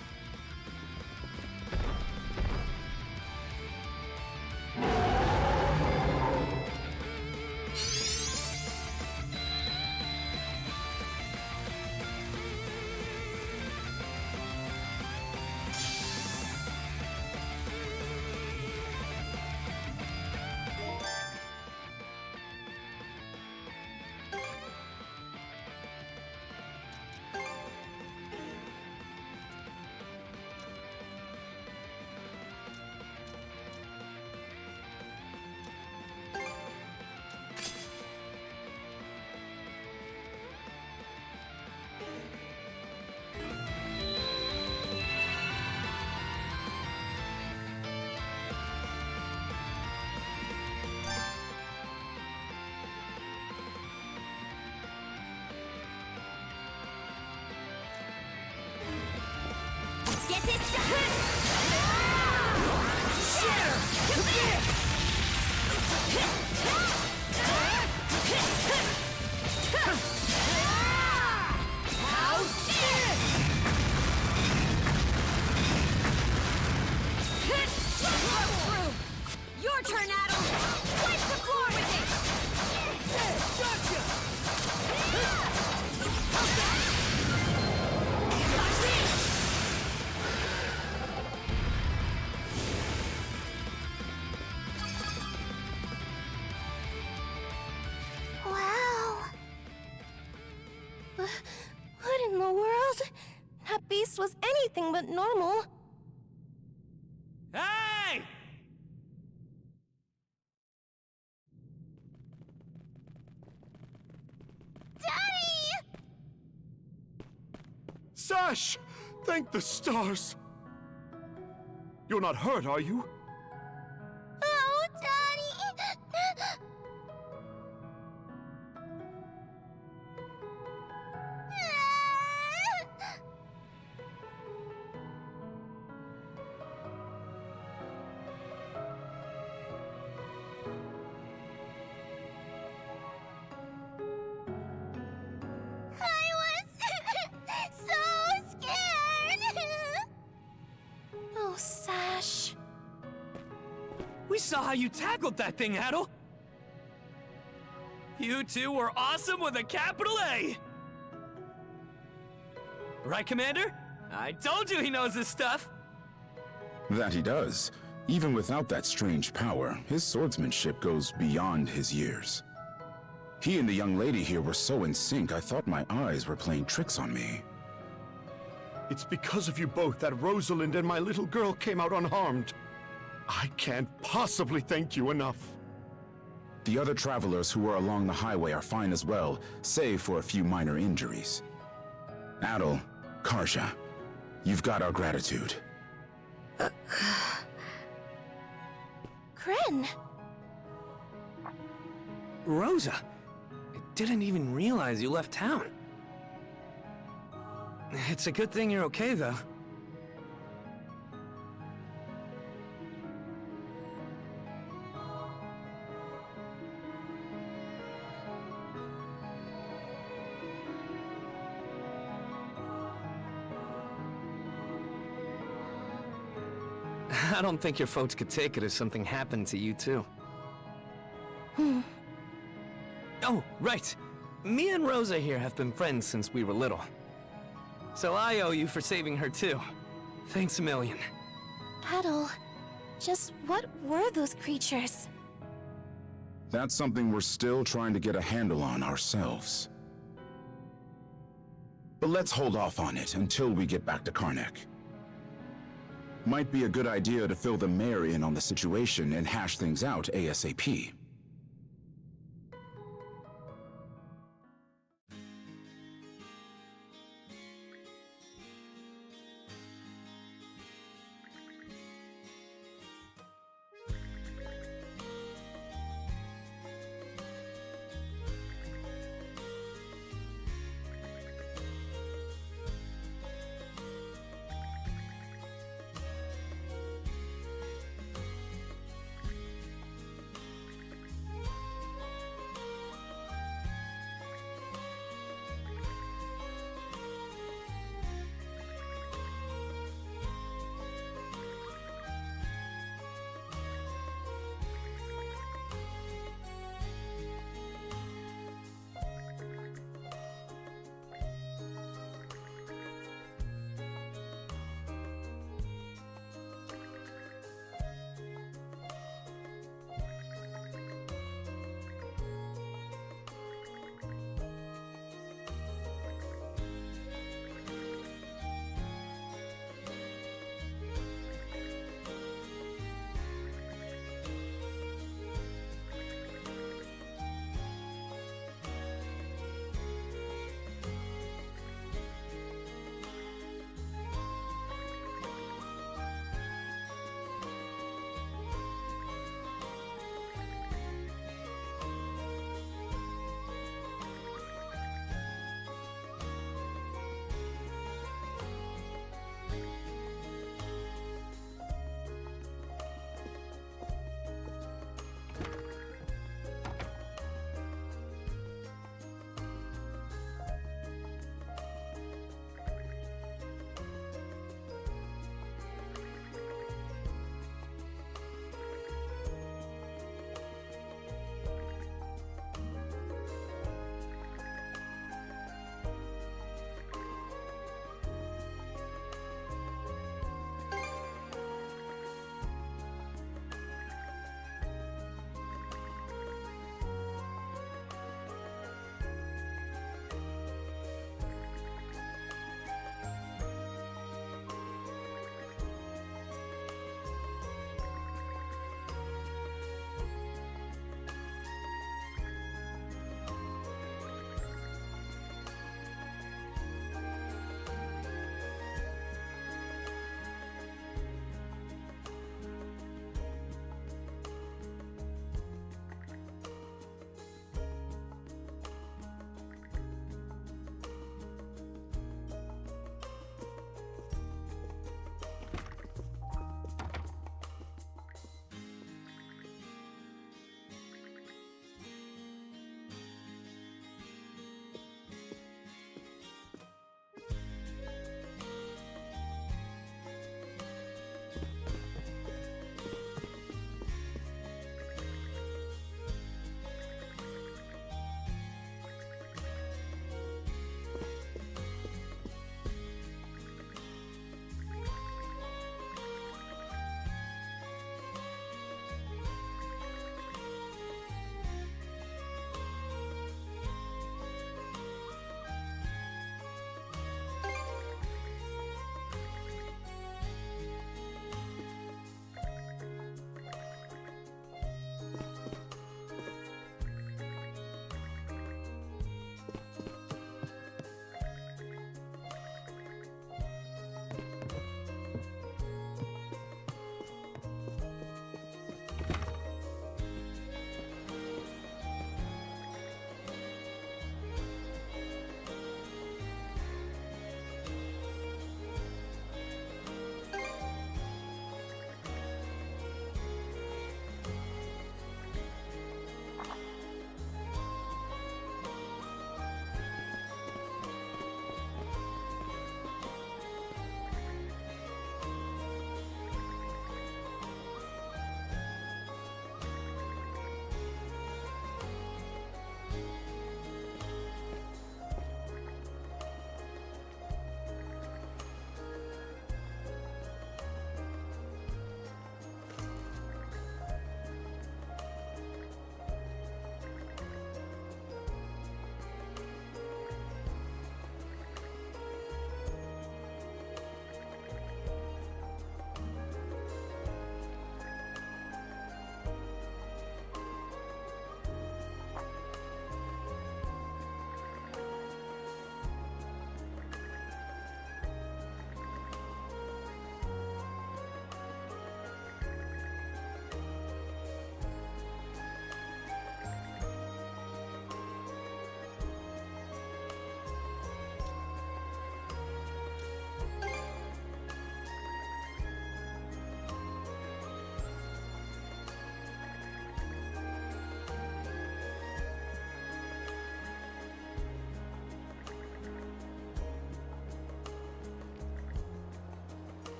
Get this done! Shatter! How's this? Your turn, Adel! Wipe the floor with it! Gotcha! What in the world? That beast was anything but normal.
Hey!
Daddy!
Sash! Thank the stars! You're not hurt, are you?
Oh, Daddy! Sash.
We saw how you tackled that thing, Adel. You two were awesome with a capital A. Right, Commander? I told you he knows his stuff.
That he does. Even without that strange power, his swordsmanship goes beyond his years. He and the young lady here were so in sync, I thought my eyes were playing tricks on me.
It's because of you both that Rosalind and my little girl came out unharmed. I can't possibly thank you enough.
The other travelers who were along the highway are fine as well, save for a few minor injuries. Adel, Karja, you've got our gratitude.
Kren!
Rosa! I didn't even realize you left town. It's a good thing you're okay, though. I don't think your folks could take it if something happened to you, too. Oh, right. Me and Rosa here have been friends since we were little. So I owe you for saving her, too. Thanks a million.
Adel, just what were those creatures?
That's something we're still trying to get a handle on ourselves. But let's hold off on it until we get back to Karnak. Might be a good idea to fill the mayor in on the situation and hash things out ASAP.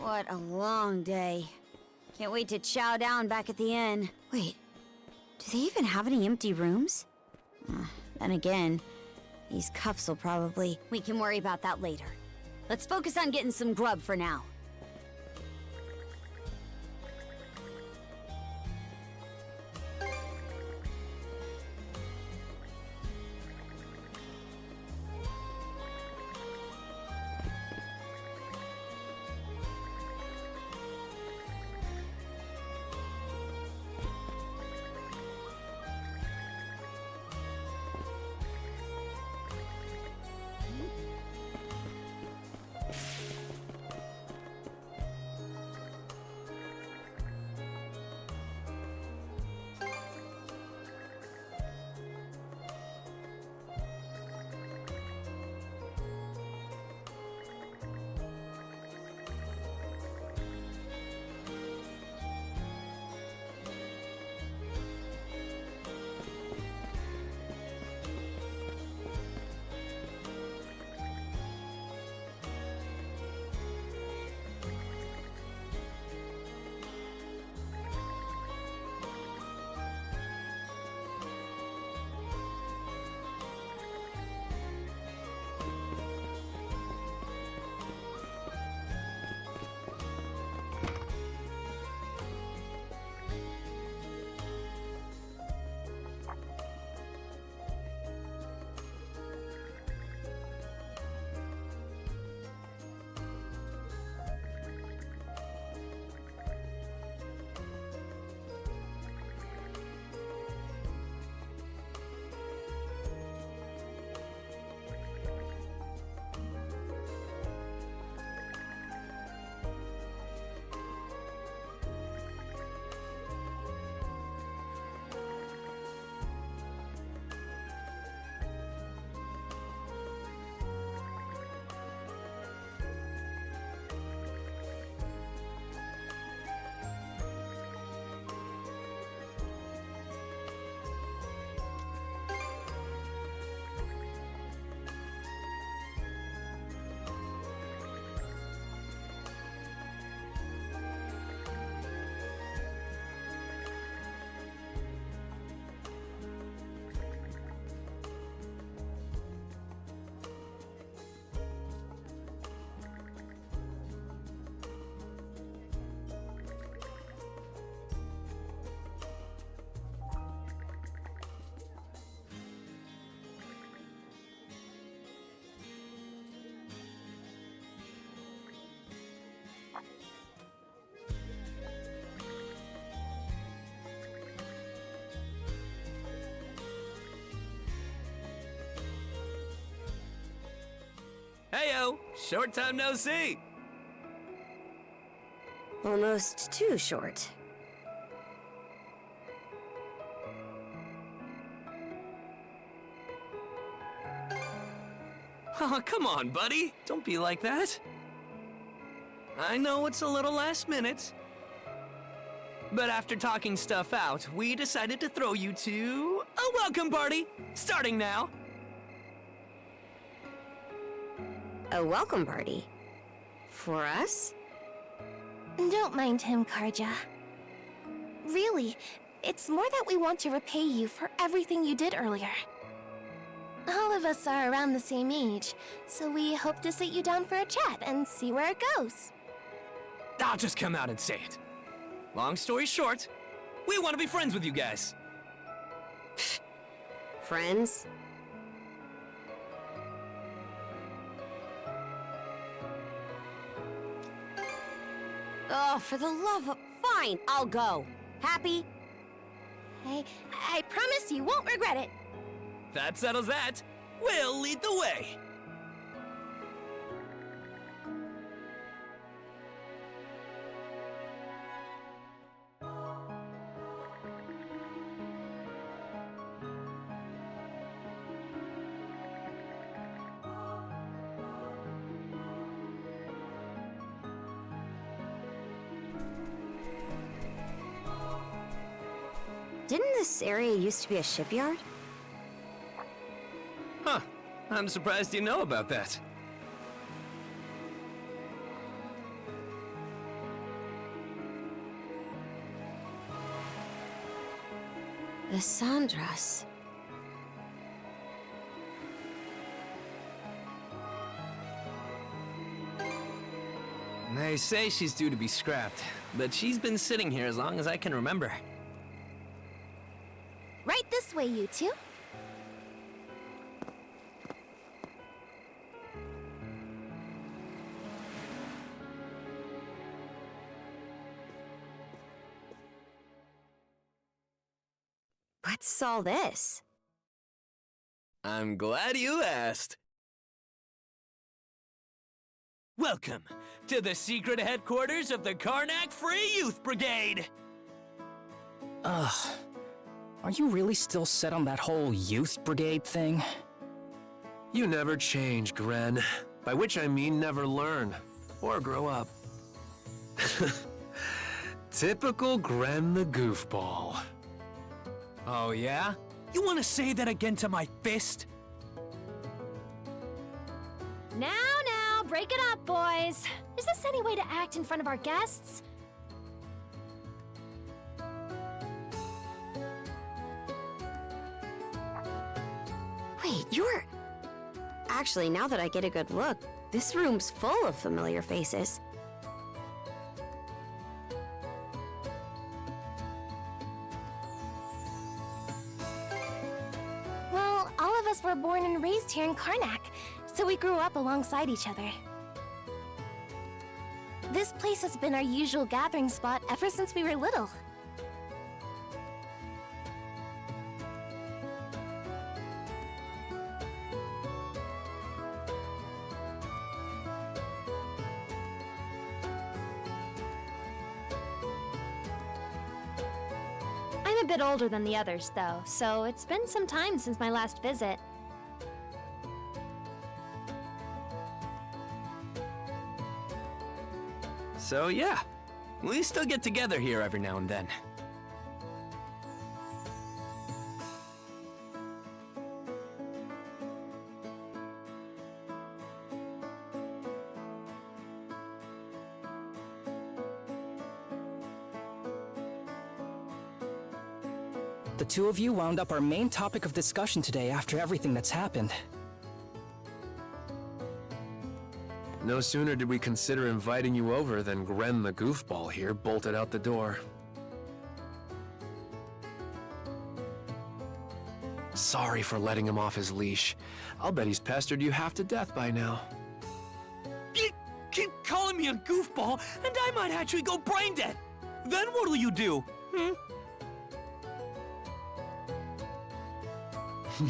What a long day. Can't wait to chow down back at the inn. Wait, do they even have any empty rooms? Then again, these cuffs will probably... We can worry about that later. Let's focus on getting some grub for now.
Heyo! Short time no see!
Almost too short.
Oh, come on, buddy. Don't be like that. I know it's a little last minute, but after talking stuff out, we decided to throw you to a welcome party, starting now.
A welcome party? For us?
Don't mind him, Karja. Really, it's more that we want to repay you for everything you did earlier. All of us are around the same age, so we hope to sit you down for a chat and see where it goes.
I'll just come out and say it. Long story short, we want to be friends with you guys.
Friends? Oh, for the love of... Fine, I'll go. Happy?
I promise you won't regret it.
That settles that. We'll lead the way.
Didn't this area used to be a shipyard?
Huh. I'm surprised you know about that.
The Sandras.
They say she's due to be scrapped, but she's been sitting here as long as I can remember.
Right this way, you two.
What's all this?
I'm glad you asked. Welcome to the secret headquarters of the Karnak Free Youth Brigade!
Ugh. Are you really still set on that whole youth brigade thing?
You never change, Gren. By which I mean never learn. Or grow up. Typical Gren the goofball.
Oh, yeah? You want to say that again to my fist?
Now, break it up, boys. Is this any way to act in front of our guests?
Wait, you're... Actually, now that I get a good look, this room's full of familiar faces.
Well, all of us were born and raised here in Karnak, so we grew up alongside each other. This place has been our usual gathering spot ever since we were little.
I'm a bit older than the others, though, so it's been some time since my last visit.
So yeah, we still get together here every now and then.
The two of you wound up our main topic of discussion today after everything that's happened.
No sooner did we consider inviting you over than Gren the goofball here bolted out the door. Sorry for letting him off his leash. I'll bet he's pestered you half to death by now.
Keep calling me a goofball, and I might actually go brain dead. Then what'll you do?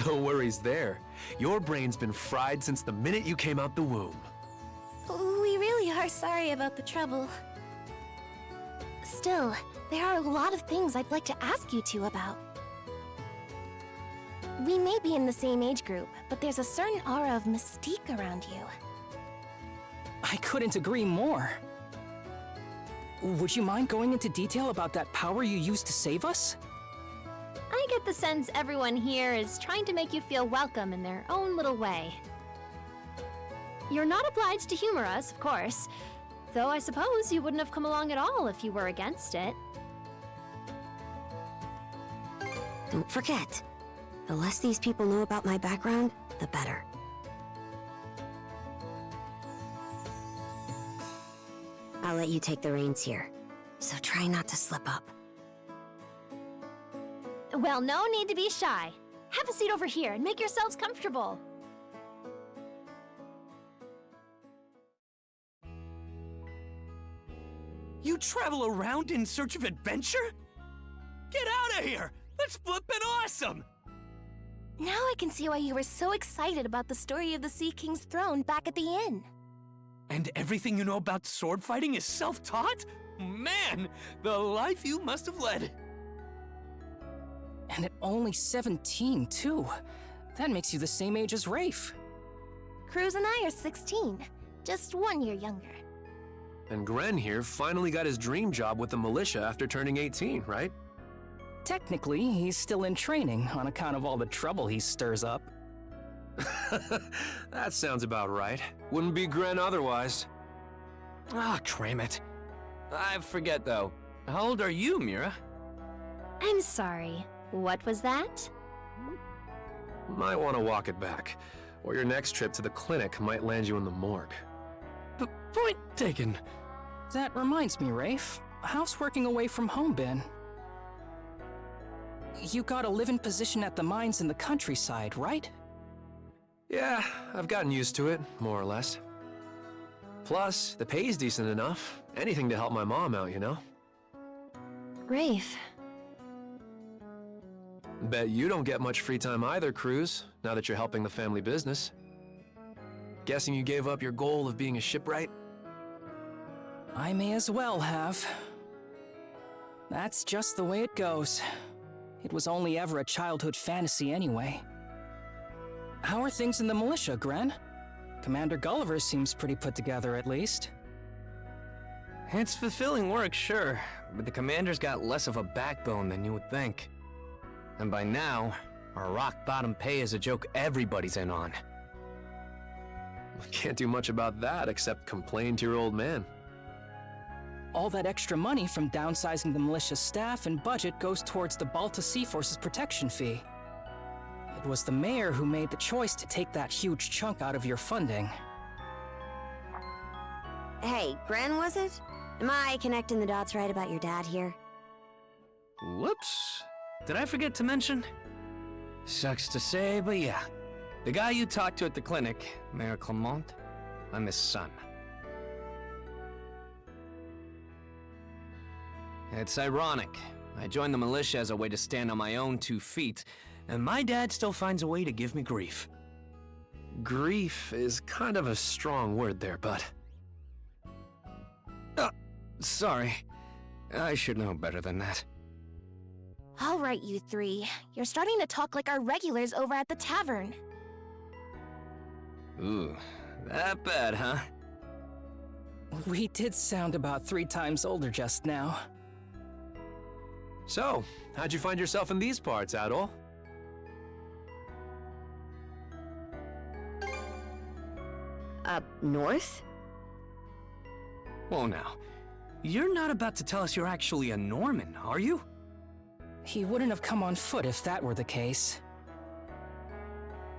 No worries there. Your brain's been fried since the minute you came out the womb.
We really are sorry about the trouble. Still, there are a lot of things I'd like to ask you two about. We may be in the same age group, but there's a certain aura of mystique around you.
I couldn't agree more. Would you mind going into detail about that power you used to save us?
I get the sense everyone here is trying to make you feel welcome in their own little way. You're not obliged to humor us, of course, though I suppose you wouldn't have come along at all if you were against it.
Don't forget, the less these people know about my background, the better. I'll let you take the reins here, so try not to slip up.
Well, no need to be shy. Have a seat over here and make yourselves comfortable.
You travel around in search of adventure? Get out of here! That's flippin' awesome!
Now I can see why you were so excited about the story of the Sea King's throne back at the inn.
And everything you know about sword fighting is self-taught? Man, the life you must have led.
And at only 17, too. That makes you the same age as Rafe.
Cruz and I are 16, just 1 year younger.
And Gren here finally got his dream job with the militia after turning 18, right?
Technically, he's still in training on account of all the trouble he stirs up.
That sounds about right. Wouldn't be Gren otherwise.
Ah, cram it. I forget though. How old are you, Mira?
I'm sorry. What was that?
Might want to walk it back, or your next trip to the clinic might land you in the morgue.
Point taken.
That reminds me, Rafe. How's working away from home been? You got a live-in position at the mines in the countryside, right?
Yeah, I've gotten used to it, more or less. Plus, the pay's decent enough. Anything to help my mom out, you know?
Rafe.
Bet you don't get much free time either, Cruz, now that you're helping the family business. Guessing you gave up your goal of being a shipwright?
I may as well have. That's just the way it goes. It was only ever a childhood fantasy anyway. How are things in the militia, Gren? Commander Gulliver seems pretty put together, at least.
It's fulfilling work, sure, but the commander's got less of a backbone than you would think. And by now, our rock-bottom pay is a joke everybody's in on.
Can't do much about that except complain to your old man.
All that extra money from downsizing the militia staff and budget goes towards the Balta Sea Force's protection fee. It was the mayor who made the choice to take that huge chunk out of your funding.
Hey, Gren, was it? Am I connecting the dots right about your dad here?
Whoops. Did I forget to mention? Sucks to say, but yeah. The guy you talked to at the clinic, Mayor Clement, I'm his son. It's ironic. I joined the militia as a way to stand on my own 2 feet, and my dad still finds a way to give me grief.
Grief is kind of a strong word there, bud.
Sorry. I should know better than that.
All right, you three. You're starting to talk like our regulars over at the tavern.
Ooh, that bad, huh?
We did sound about 3 times older just now.
So, how'd you find yourself in these parts, Adol?
Up north?
Whoa now. You're not about to tell us you're actually a Norman, are you?
He wouldn't have come on foot if that were the case.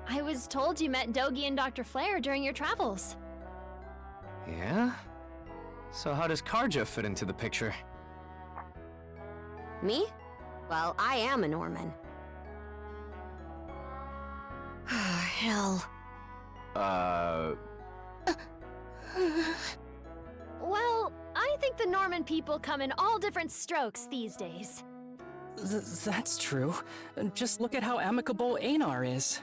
I was told you met Dogi and Dr. Flair during your travels.
Yeah? So how does Karja fit into the picture?
Me? Well, I am a Norman. Hell.
Well, I think the Norman people come in all different strokes these days.
That's true. Just look at how amicable Einar is.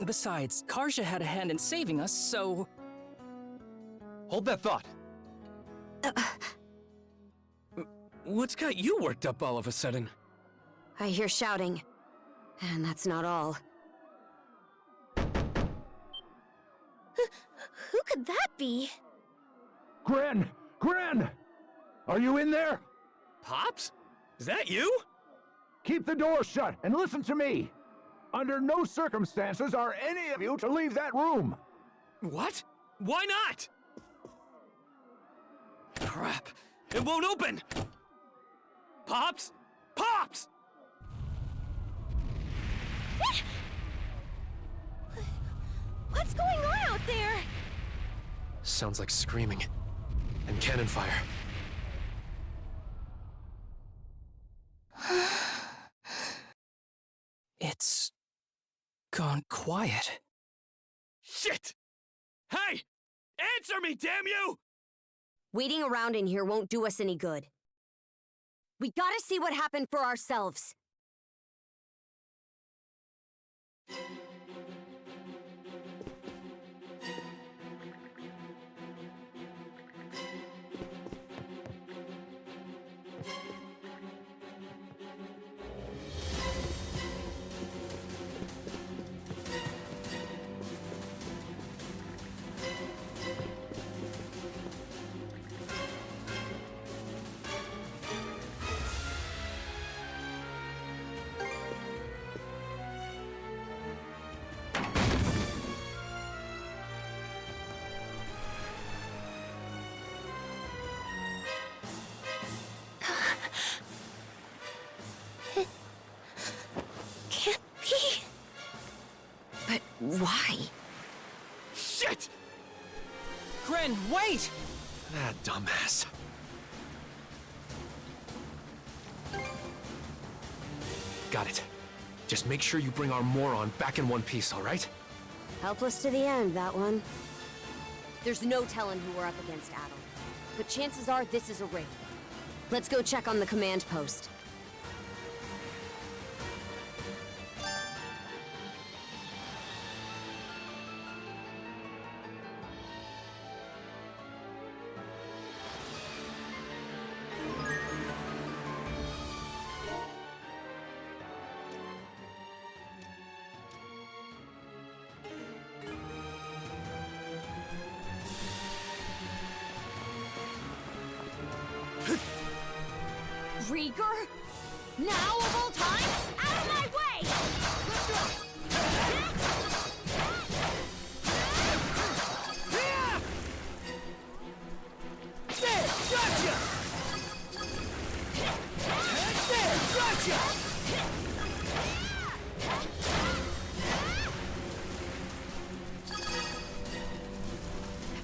Besides, Karja had a hand in saving us, so...
Hold that thought.
What's got you worked up all of a sudden?
I hear shouting. And that's not all.
Who could that be?
Gren! Gren! Are you in there?
Pops? Is that you?
Keep the door shut and listen to me. Under no circumstances are any of you to leave that room.
What? Why not? Crap. It won't open! Pops? Pops!
What's going on out there?
Sounds like screaming. And cannon fire.
It's... gone quiet.
Shit! Hey! Answer me, damn you!
Waiting around in here won't do us any good. We gotta see what happened for ourselves.
Why?
Shit!
Gren, wait!
That dumbass. Got it. Just make sure you bring our moron back in one piece, all right?
Helpless to the end, that one. There's no telling who we're up against, Adam. But chances are this is a raid. Let's go check on the command post.
Rieger? Now of all times? Out of my way!
There! Gotcha! There! Gotcha!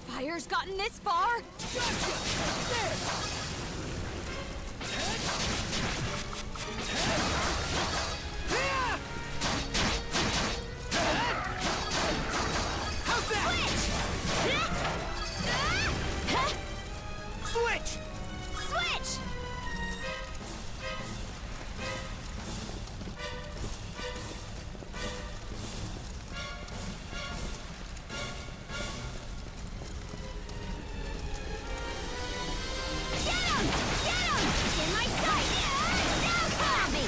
Fire's gotten this far?
Gotcha! There!
How's that?
Switch!
Switch! Get him! Get him! In my sight! Now come at me!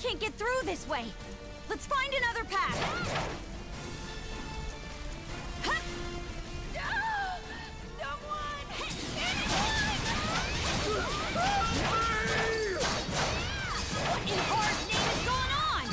Can't get through this way. Let's find another path. What in Hor's name is going on?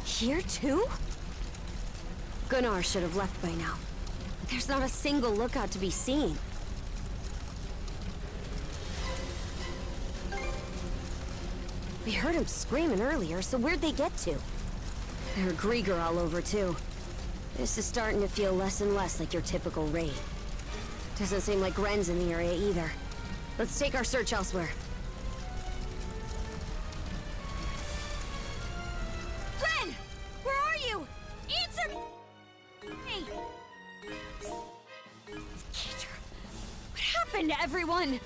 Here too? Gunnar should have left by now. There's not a single lookout to be seen. We heard him screaming earlier, so where'd they get to? There are Grieger all over too. This is starting to feel less and less like your typical raid. Doesn't seem like Gren's in the area either. Let's take our search elsewhere.
Gren! Where are you? Answer me! Skeeter, what happened to everyone?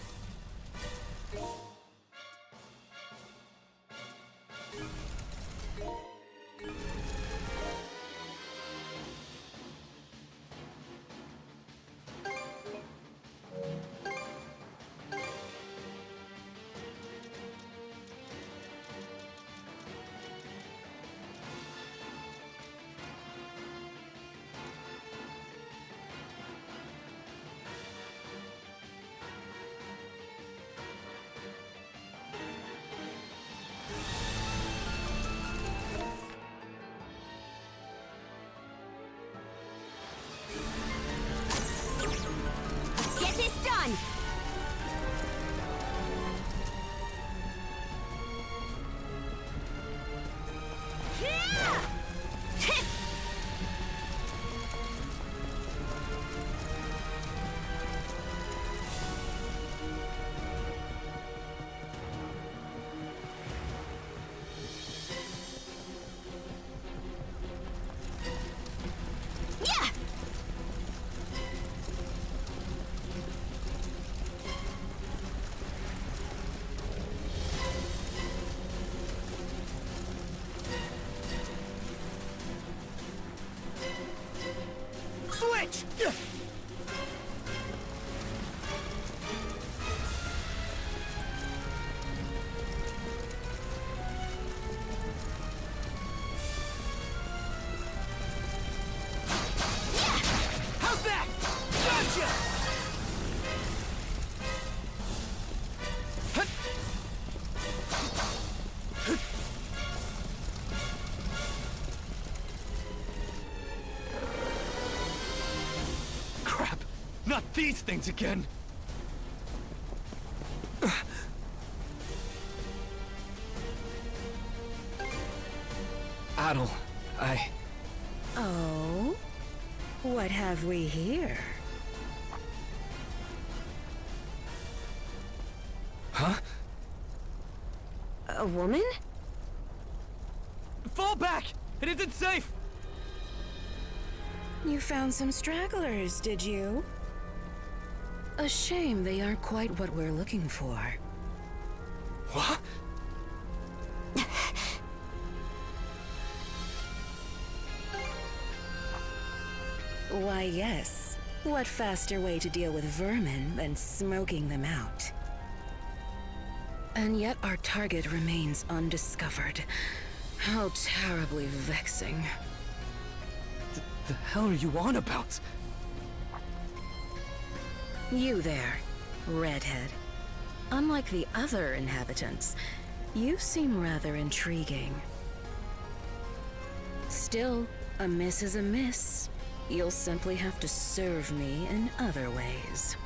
Not these things again!
Adel,
Oh? What have we here?
Huh?
A woman?
Fall back! It isn't safe!
You found some stragglers, did you? A shame they aren't quite what we're looking for.
What?
Why, yes. What faster way to deal with vermin than smoking them out? And yet our target remains undiscovered. How terribly vexing.
The hell are you on about?
You there, redhead. Unlike the other inhabitants, you seem rather intriguing. Still, a miss is a miss. You'll simply have to serve me in other ways.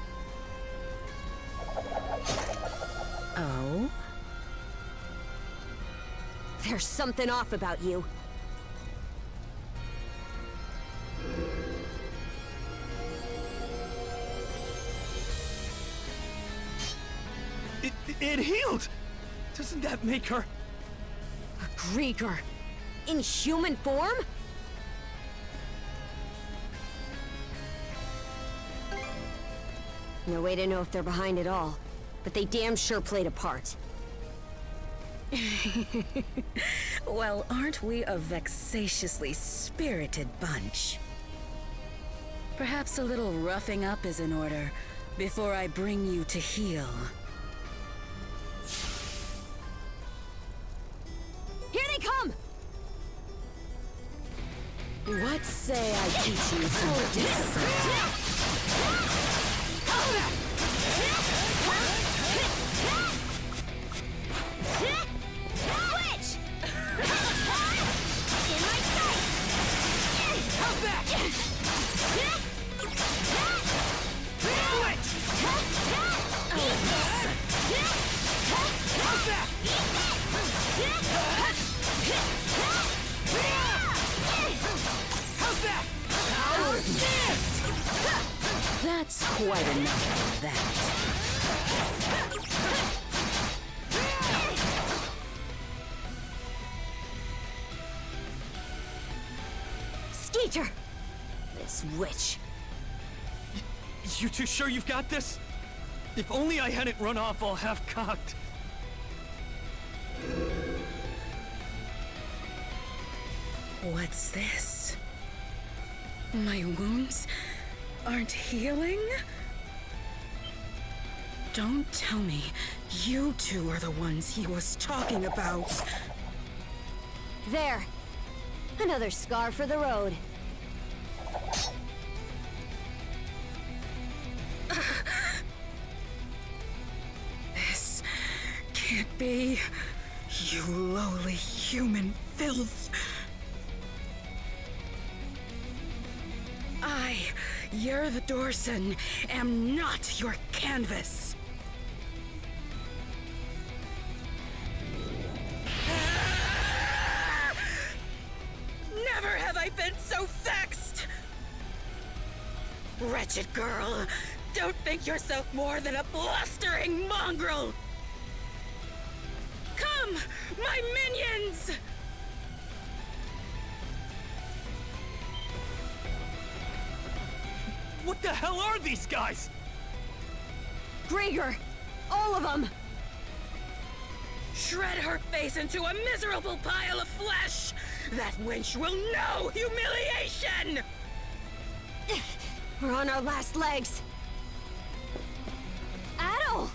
Oh?
There's something off about you.
It healed! Doesn't that make her...
A Grieger. In human form? No way to know if they're behind it all, but they damn sure played a part.
Well, aren't we a vexatiously spirited bunch? Perhaps a little roughing up is in order before I bring you to heel.
Here they come!
What say I teach you some discipline?
Switch! In my sight! How's that? Switch! How's that?
How's that?
How's this?
That's quite enough of that.
Skeeter! This witch.
You two sure you've got this? If only I hadn't run off all half-cocked.
What's this? My wounds aren't healing? Don't tell me you two are the ones he was talking about.
There. Another scar for the road.
This can't be. You lowly human filth. I, Yer the Dorson, am not your canvas. Never have I been so vexed! Wretched girl, don't think yourself more than a blustering mongrel! Come, my minions!
What the hell are these guys?
Grieger! All of them!
Shred her face into a miserable pile of flesh! That wench will know humiliation!
We're on our last legs. Adel!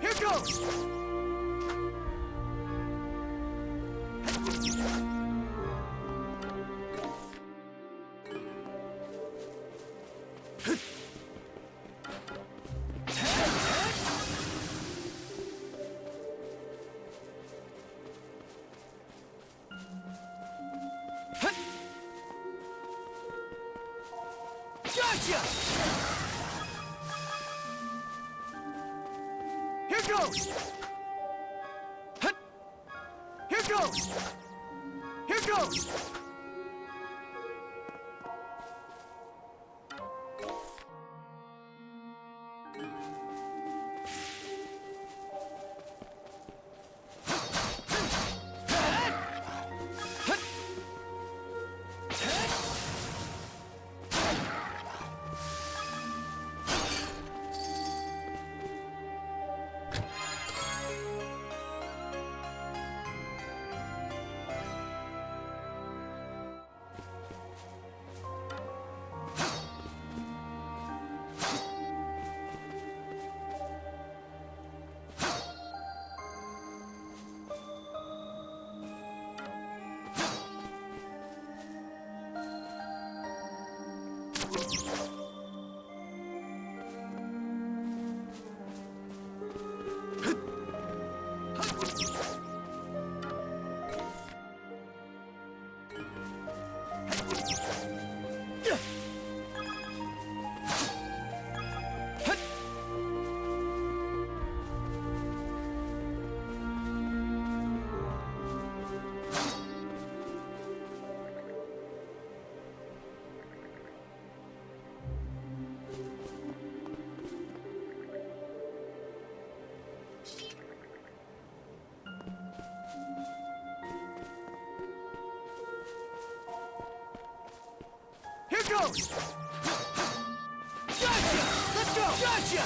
Here goes! Gotcha! Here goes! Hut! Here goes! Here goes! Here goes! Gotcha! Let's go! Gotcha!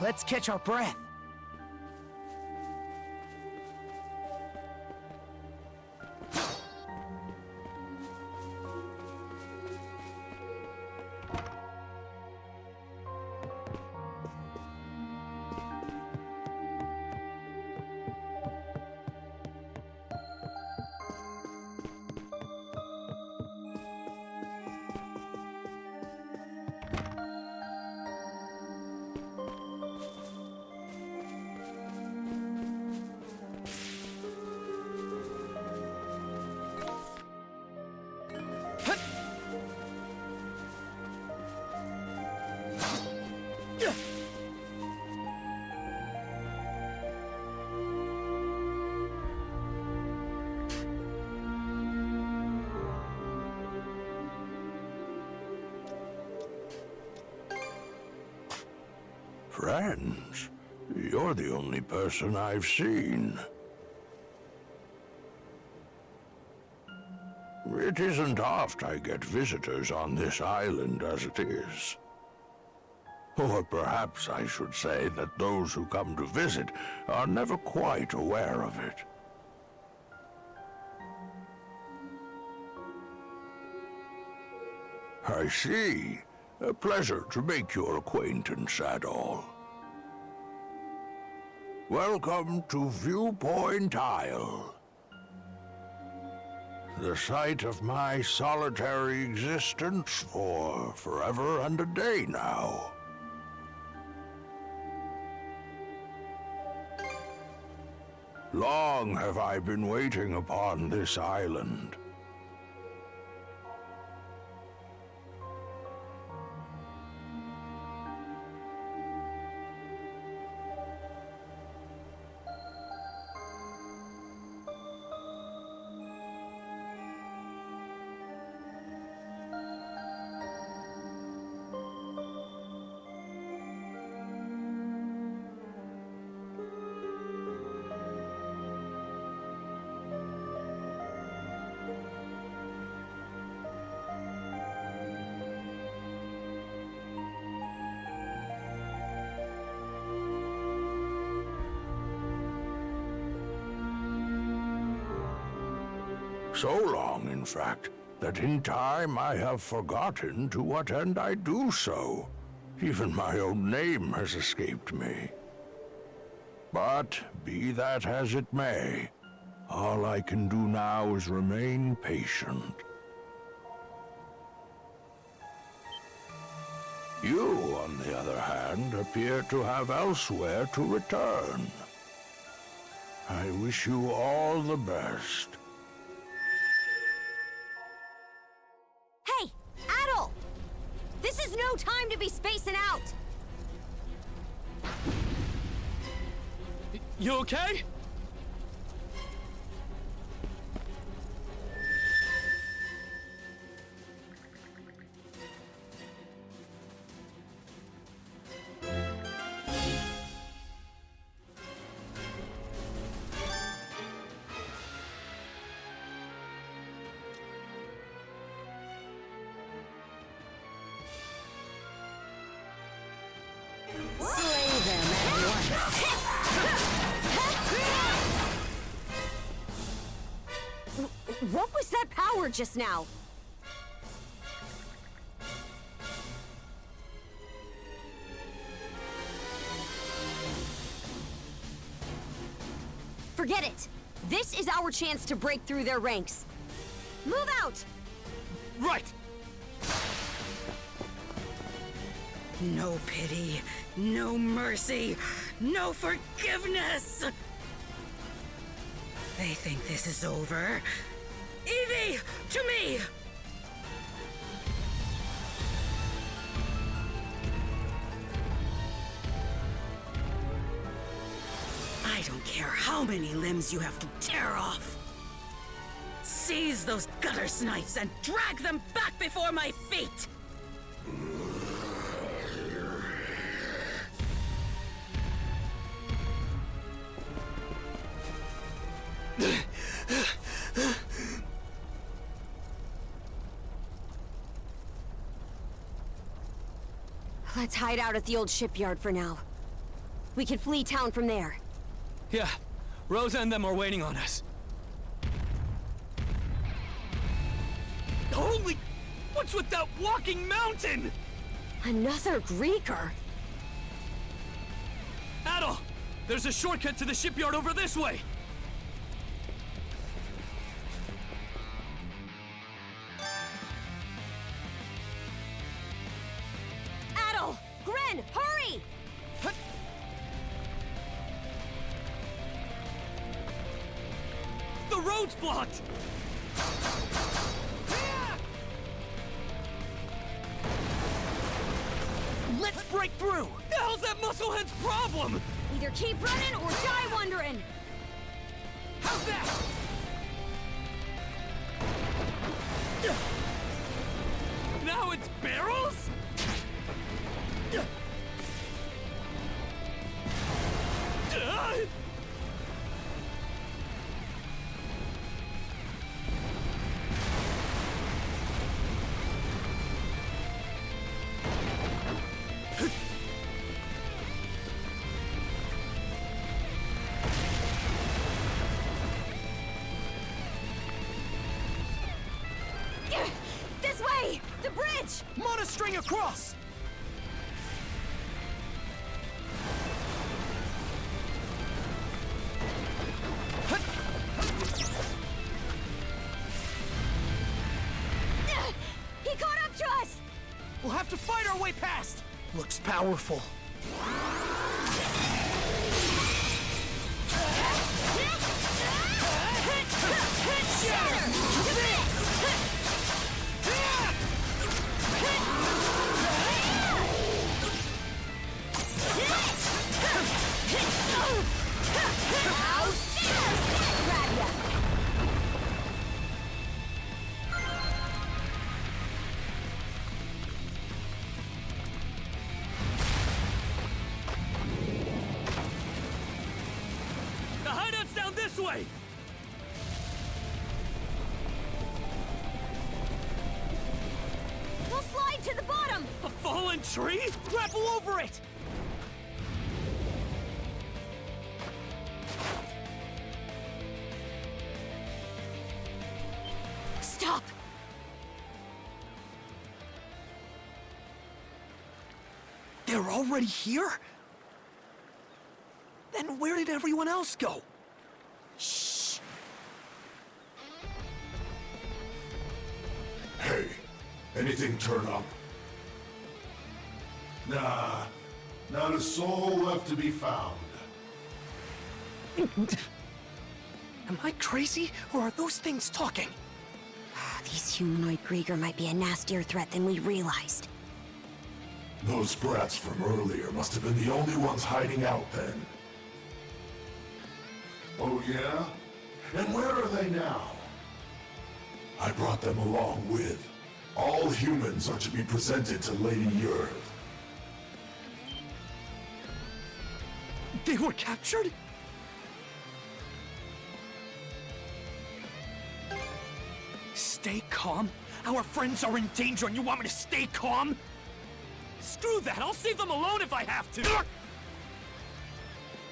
Let's catch our breath.
Friends, you're the only person I've seen. It isn't oft I get visitors on this island as it is. Or perhaps I should say that those who come to visit are never quite aware of it. I see. A pleasure to make your acquaintance at all. Welcome to Viewpoint Isle. The site of my solitary existence for forever and a day now. Long have I been waiting upon this island. So long, in fact, that in time I have forgotten to what end I do so. Even my own name has escaped me. But be that as it may, all I can do now is remain patient. You, on the other hand, appear to have elsewhere to return. I wish you all the best.
Hey, Adol! This is no time to be spacing out!
You okay?
Slay them at once.
What was that power just now? Forget it! This is our chance to break through their ranks. Move out!
Right!
No pity, no mercy, no forgiveness! They think this is over. Evie, to me! I don't care how many limbs you have to tear off. Seize those gutter snipes and drag them back before my feet!
Let's hide out at the old shipyard for now. We can flee town from there.
Yeah, Rosa and them are waiting on us. Holy... What's with that walking mountain?
Another Greeker?
Adol! There's a shortcut to the shipyard over this way!
Adol! Gren, hurry!
The road's blocked! Let's break through! The hell's that musclehead's problem?
Either keep running or die wondering!
How's that? Now it's barrels?
This way! The bridge!
Monostring across!
He caught up to us!
We'll have to fight our way past!
Looks powerful.
The hideout's down this way!
We'll slide to the bottom!
A fallen tree? Grapple over it! They're already here? Then where did everyone else go?
Shh.
Hey, anything turn up? Nah, not a soul left to be found.
Am I crazy, or are those things talking?
These humanoid Grieger might be a nastier threat than we realized.
Those brats from earlier must have been the only ones hiding out then. Oh yeah? And where are they now? I brought them along with. All humans are to be presented to Lady Earth.
They were captured? Stay calm? Our friends are in danger and you want me to stay calm? Screw that! I'll save them alone if I have to!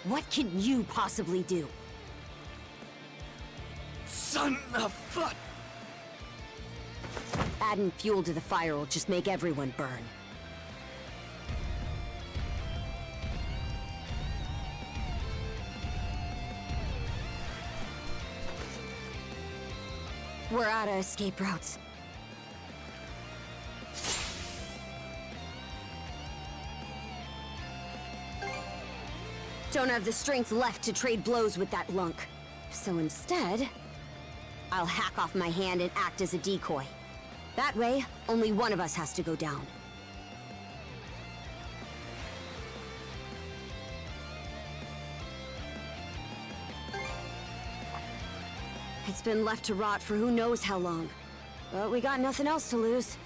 What can you possibly do?
Son of a...
Adding fuel to the fire will just make everyone burn. We're out of escape routes. Don't have the strength left to trade blows with that lunk. So instead, I'll hack off my hand and act as a decoy. That way, only one of us has to go down. It's been left to rot for who knows how long. But we got nothing else to lose.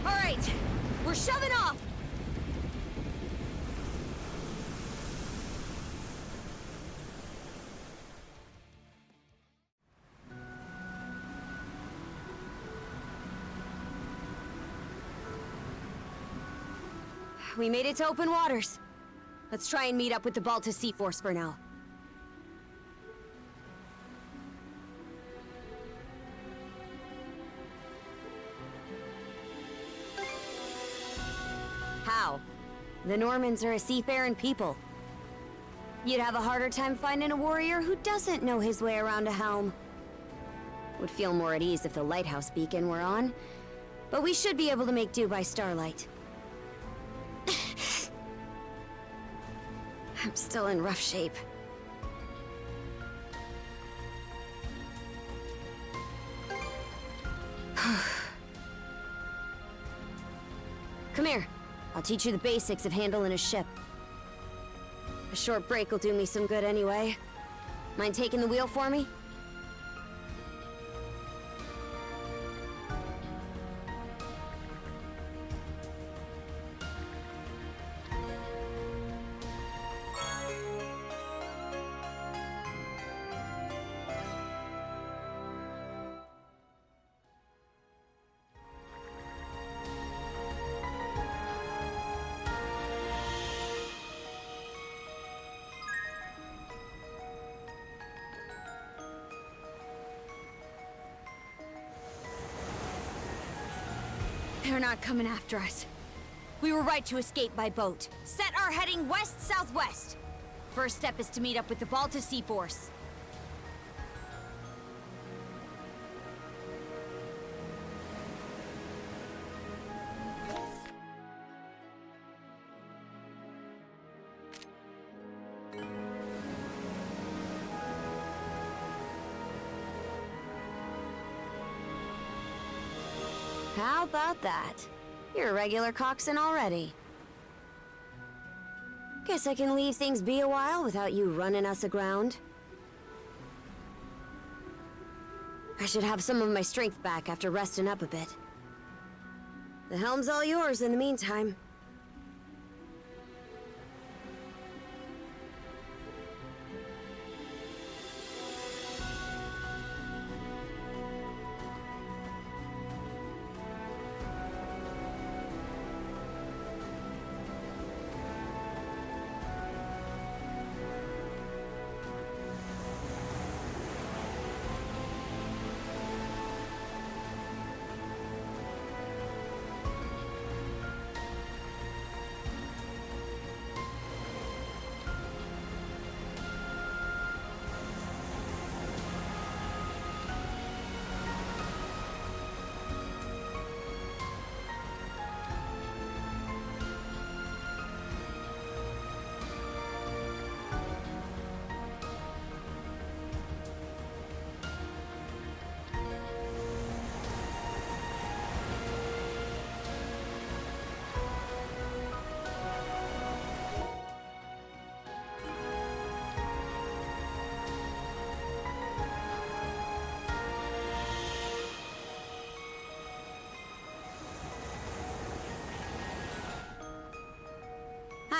All right, we're shoving off! We made it to open waters. Let's try and meet up with the Balta Sea Force for now. How? The Normans are a seafaring people. You'd have a harder time finding a warrior who doesn't know his way around a helm. Would feel more at ease if the lighthouse beacon were on, but we should be able to make do by starlight. I'm still in rough shape. Come here. I'll teach you the basics of handling a ship. A short break will do me some good anyway. Mind taking the wheel for me? They're not coming after us. We were right to escape by boat. Set our heading west-southwest. First step is to meet up with the Balta Sea Force. How about that? You're a regular coxswain already. Guess I can leave things be a while without you running us aground. I should have some of my strength back after resting up a bit. The helm's all yours in the meantime.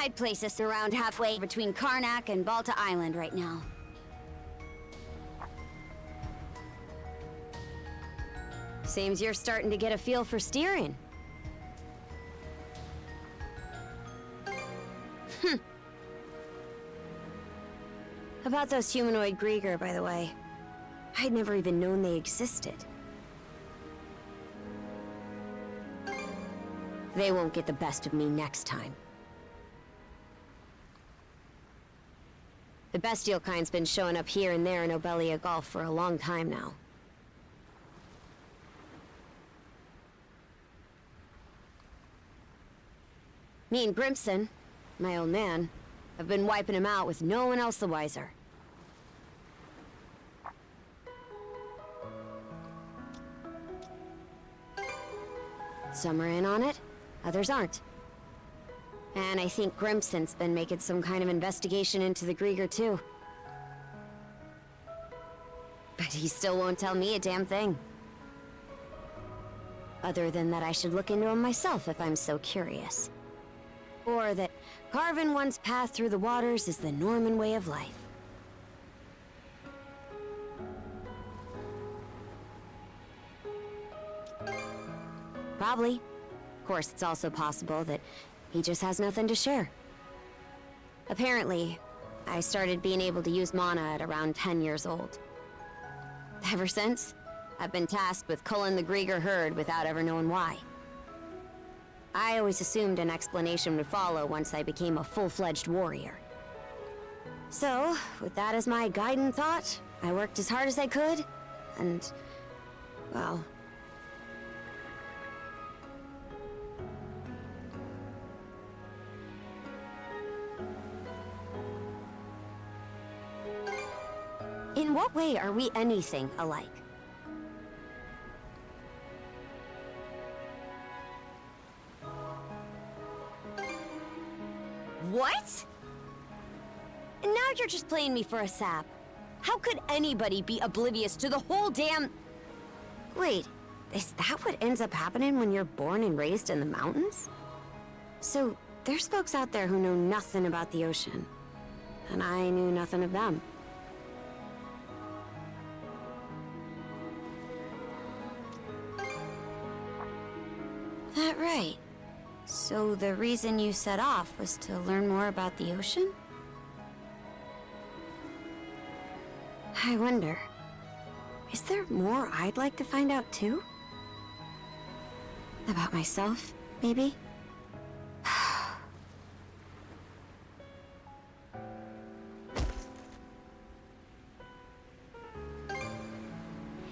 I'd place us around halfway between Karnak and Balta Island right now. Seems you're starting to get a feel for steering. About those humanoid Grieger, by the way. I'd never even known they existed. They won't get the best of me next time. The bestial kind's been showing up here and there in Obelia Gulf for a long time now. Me and Grimson, my old man, have been wiping him out with no one else the wiser. Some are in on it, others aren't. And I think Grimson's been making some kind of investigation into the Grieger too. But he still won't tell me a damn thing. Other than that I should look into him myself if I'm so curious. Or that carving one's path through the waters is the Norman way of life. Probably. Of course, it's also possible that he just has nothing to share. Apparently, I started being able to use mana at around 10 years old. Ever since, I've been tasked with culling the Grieger herd without ever knowing why. I always assumed an explanation would follow once I became a full-fledged warrior. So, with that as my guiding thought, I worked as hard as I could, and, well... In what way are we anything alike? What? And now you're just playing me for a sap. How could anybody be oblivious to the whole damn... Wait, is that what ends up happening when you're born and raised in the mountains? So, there's folks out there who know nothing about the ocean. And I knew nothing of them. That right. So the reason you set off was to learn more about the ocean? I wonder, is there more I'd like to find out too? About myself, maybe?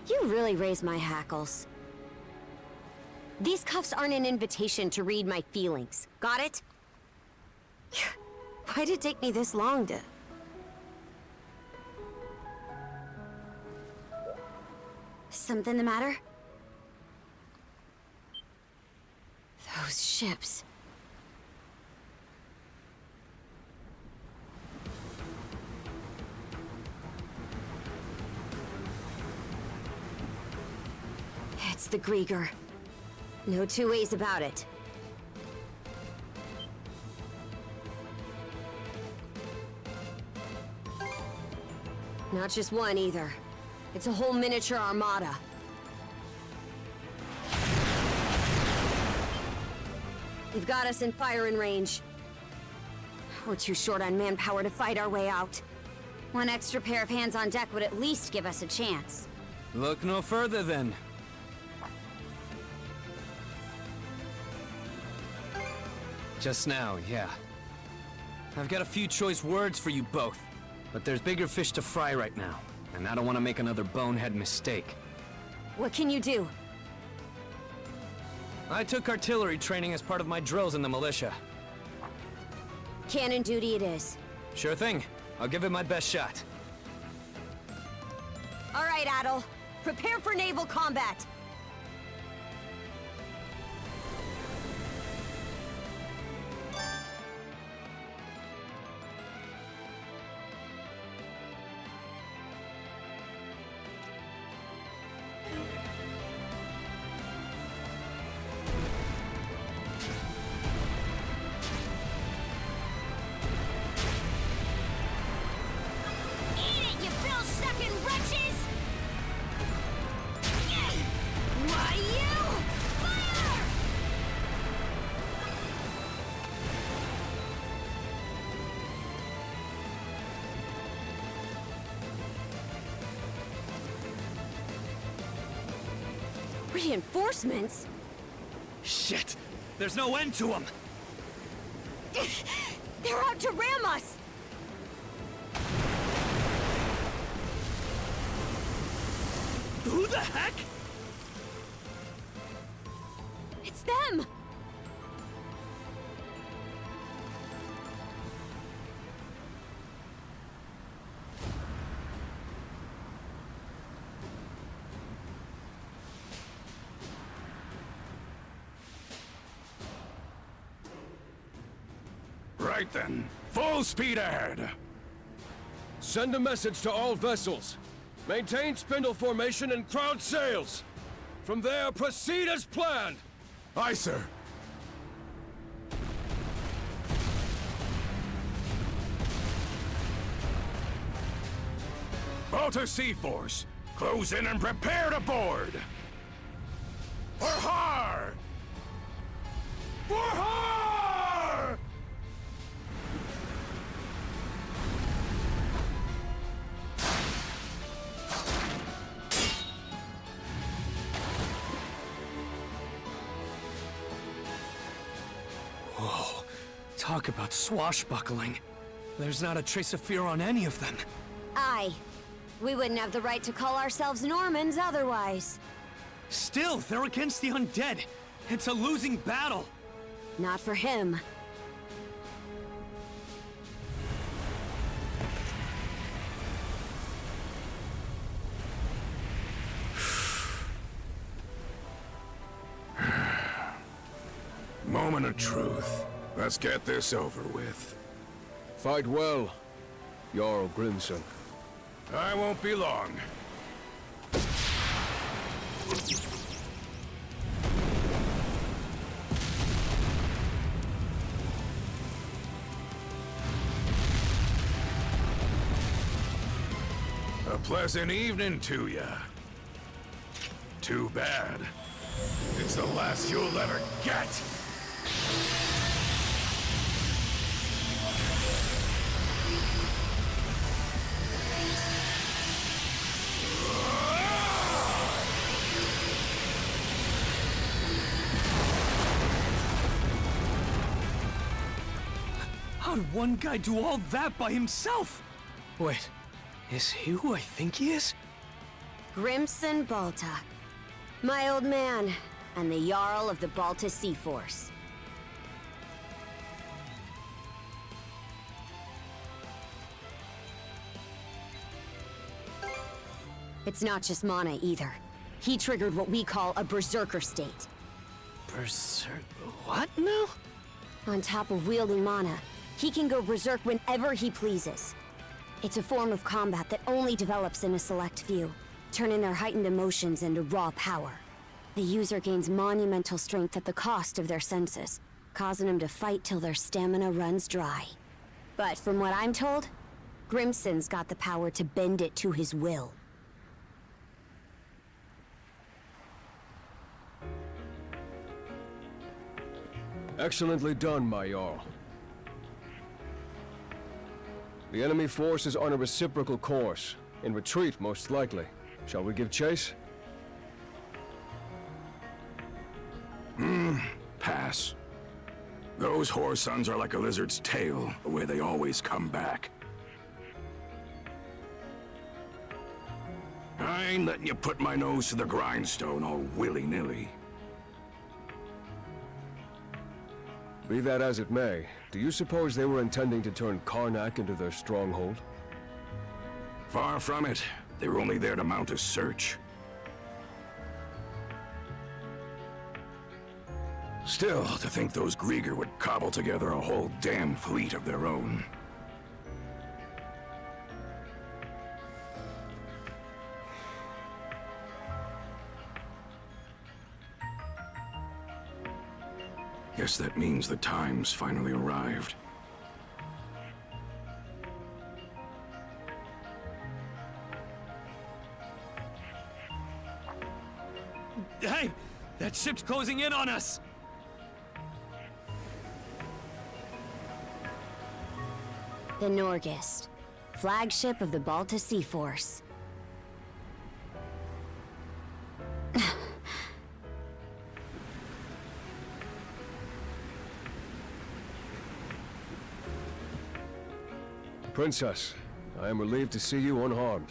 You really raise my hackles. These cuffs aren't an invitation to read my feelings. Got it? Why'd it take me this long to... Something the matter? Those ships. It's the Grieger. No two ways about it. Not just one, either. It's a whole miniature armada. They've got us in firing range. We're too short on manpower to fight our way out. One extra pair of hands on deck would at least give us a chance.
Look no further, then. Just now, yeah. I've got a few choice words for you both, but there's bigger fish to fry right now, and I don't want to make another bonehead mistake.
What can you do?
I took artillery training as part of my drills in the militia.
Cannon duty it is.
Sure thing. I'll give it my best shot.
All right, Adel. Prepare for naval combat.
Reinforcements?
Shit! There's no end to them!
They're out to ram us!
Who the heck?
It's them!
Right then, full speed ahead.
Send a message to all vessels. Maintain spindle formation and crowd sails. From there, proceed as planned.
Aye, sir. Balta Sea Force, close in and prepare to board. For har! For har!
Whoa. Talk about swashbuckling. There's not a trace of fear on any of them.
Aye. We wouldn't have the right to call ourselves Normans otherwise.
Still, they're against the undead. It's a losing battle.
Not for him.
Moment of truth. Let's get this over with.
Fight well, Jarl Grimson.
I won't be long. A pleasant evening to ya. Too bad. It's the last you'll ever get.
How'd one guy do all that by himself? Wait, is he who I think he is?
Grimson Balta. My old man, and the Jarl of the Balta Sea Force. It's not just mana either. He triggered what we call a berserker state.
Berserk... what now?
On top of wielding mana, he can go berserk whenever he pleases. It's a form of combat that only develops in a select few, turning their heightened emotions into raw power. The user gains monumental strength at the cost of their senses, causing them to fight till their stamina runs dry. But from what I'm told, Grimson's got the power to bend it to his will.
Excellently done, my Jarl. The enemy force is on a reciprocal course. In retreat, most likely. Shall we give chase?
Pass. Those whore sons are like a lizard's tail, the way they always come back. I ain't letting you put my nose to the grindstone all willy-nilly.
Be that as it may, do you suppose they were intending to turn Karnak into their stronghold?
Far from it. They were only there to mount a search. Still, to think those Grieger would cobble together a whole damn fleet of their own. Guess that means the time's finally arrived.
Hey! That ship's closing in on us!
The Norgist, flagship of the Balta Sea Force.
Princess, I am relieved to see you unharmed.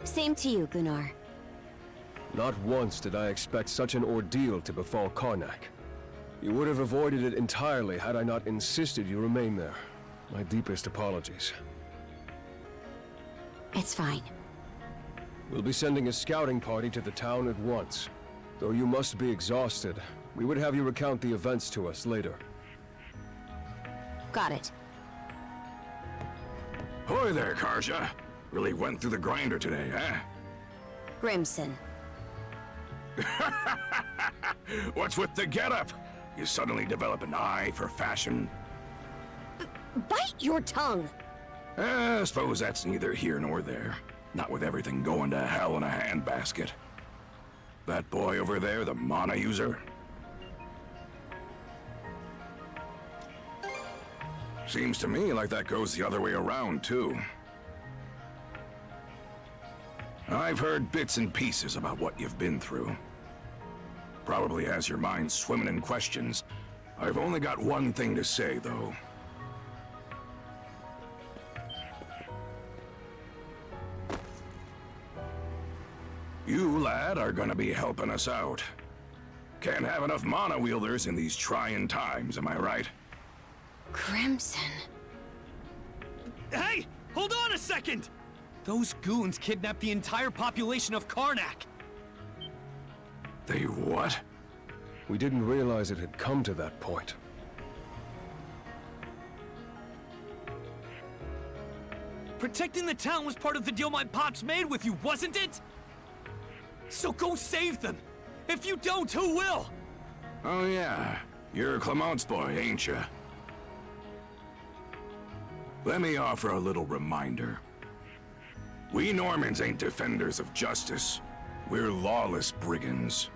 Same to you, Gunnar.
Not once did I expect such an ordeal to befall Karnak. You would have avoided it entirely had I not insisted you remain there. My deepest apologies.
It's fine.
We'll be sending a scouting party to the town at once. Though you must be exhausted, we would have you recount the events to us later.
Got it.
Hoy there, Karja. Really went through the grinder today, huh?
Grimson.
What's with the getup? You suddenly develop an eye for fashion?
Bite your tongue!
I suppose that's neither here nor there. Not with everything going to hell in a handbasket. That boy over there, the mana user? Seems to me like that goes the other way around, too. I've heard bits and pieces about what you've been through. Probably has your mind swimming in questions. I've only got one thing to say, though. You, lad, are gonna be helping us out. Can't have enough mana wielders in these trying times, am I right?
Crimson.
Hey! Hold on a second! Those goons kidnapped the entire population of Karnak!
They what?
We didn't realize it had come to that point.
Protecting the town was part of the deal my pops made with you, wasn't it? So go save them! If you don't, who will?
Oh yeah, you're Clement's boy, ain't ya? Let me offer a little reminder. We Normans ain't defenders of justice. We're lawless brigands.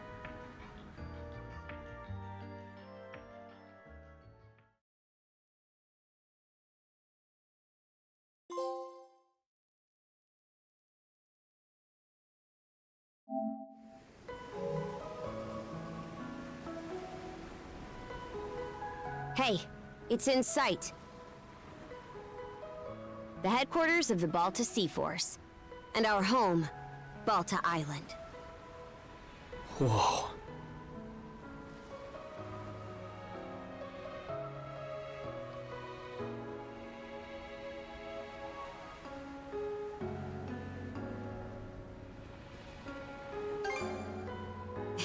Hey, it's in sight. The headquarters of the Balta Sea Force. And our home, Balta Island.
Whoa.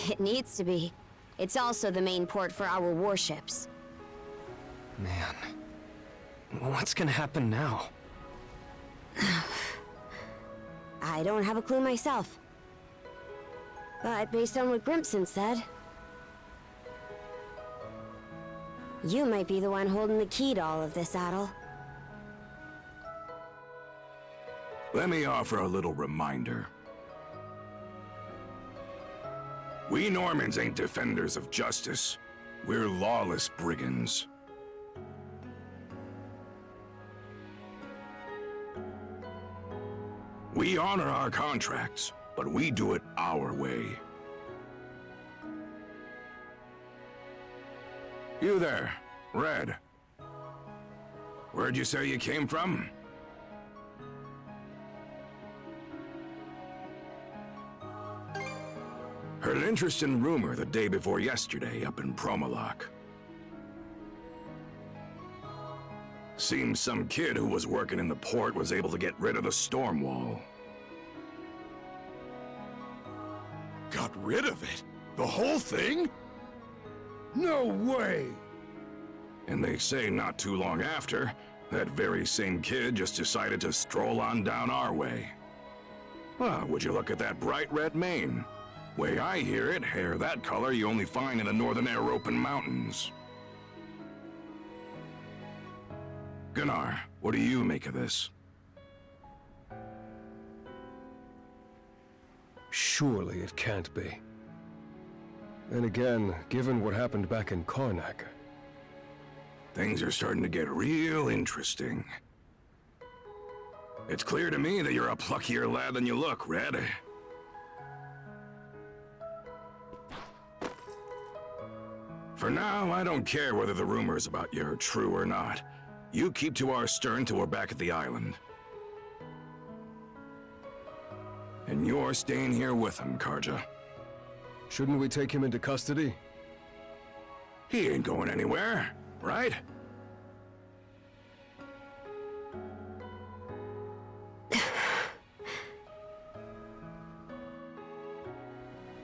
It needs to be. It's also the main port for our warships.
Man, what's gonna happen now?
I don't have a clue myself. But based on what Grimson said, you might be the one holding the key to all of this, Adel.
Let me offer a little reminder. We Normans ain't defenders of justice. We're lawless brigands. We honor our contracts, but we do it our way. You there, Red. Where'd you say you came from? Heard an interesting rumor the day before yesterday up in Promolok. Seems some kid who was working in the port was able to get rid of the storm wall.
Got rid of it? The whole thing? No way!
And they say not too long after, that very same kid just decided to stroll on down our way. Well, would you look at that bright red mane? Way I hear it, hair that color you only find in the northern Aeropan Mountains. Gunnar, what do you make of this?
Surely it can't be. Then again, given what happened back in Karnak...
Things are starting to get real interesting. It's clear to me that you're a pluckier lad than you look, Red. For now, I don't care whether the rumors about you are true or not. You keep to our stern till we're back at the island. And you're staying here with him, Karja.
Shouldn't we take him into custody?
He ain't going anywhere, right?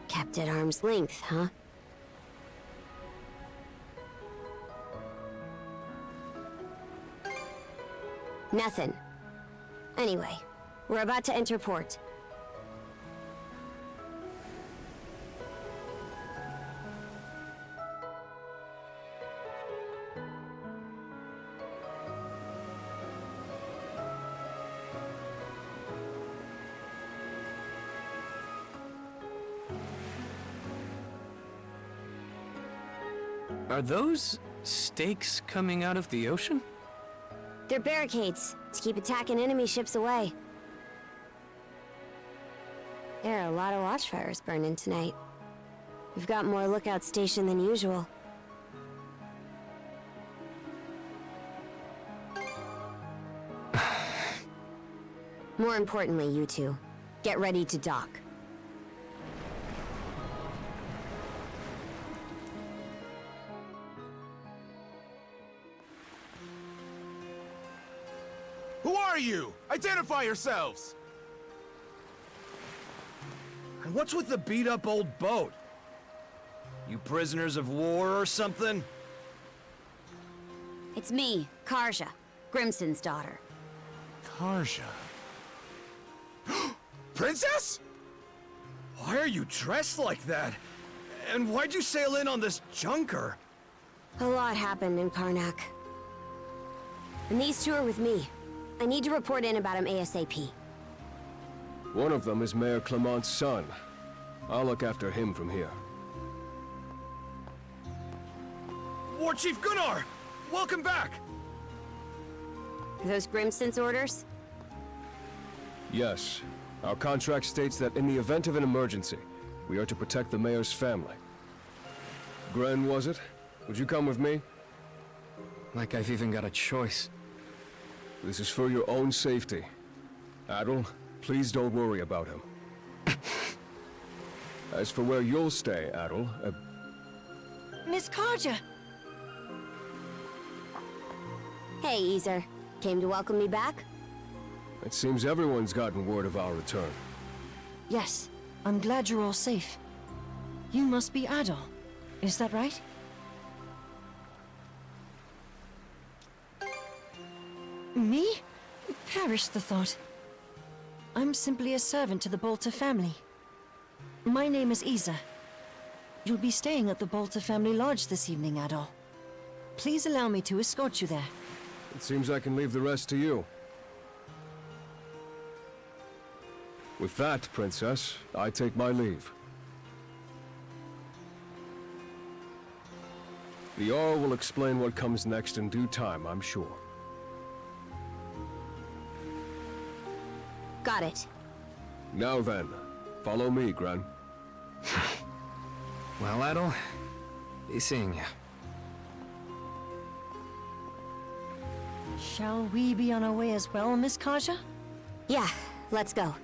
Kept at arm's length, huh? Nothing. Anyway, we're about to enter port.
Are those stakes coming out of the ocean?
They're barricades to keep attacking enemy ships away. There are a lot of watchfires burning tonight. We've got more lookout station than usual. More importantly, you two, get ready to dock.
Who are you? Identify yourselves!
And what's with the beat-up old boat? You prisoners of war or something?
It's me, Karja, Grimson's daughter.
Karja. Princess?
Why are you dressed like that? And why'd you sail in on this junker?
A lot happened in Karnak. And these two are with me. I need to report in about him ASAP.
One of them is Mayor Clement's son. I'll look after him from here.
War Chief Gunnar! Welcome back!
Are those Grimson's orders?
Yes. Our contract states that in the event of an emergency, we are to protect the mayor's family. Gren, was it? Would you come with me?
Like I've even got a choice.
This is for your own safety. Adol, please don't worry about him. As for where you'll stay, Adol,
Miss Karja!
Hey, Ys. Came to welcome me back?
it seems everyone's gotten word of our return.
Yes, I'm glad you're all safe. You must be Adol, is that right? Me? Perish the thought. I'm simply a servant to the Bolter family. My name is Ys. You'll be staying at the Bolter family lodge this evening, Adol. Please allow me to escort you there.
It seems I can leave the rest to you. With that, Princess, I take my leave. The Jarl will explain what comes next in due time, I'm sure.
Got it.
Now then, follow me, Gren.
Well, Adol, be seeing you.
Shall we be on our way as well, Miss Karja?
Yeah, let's go.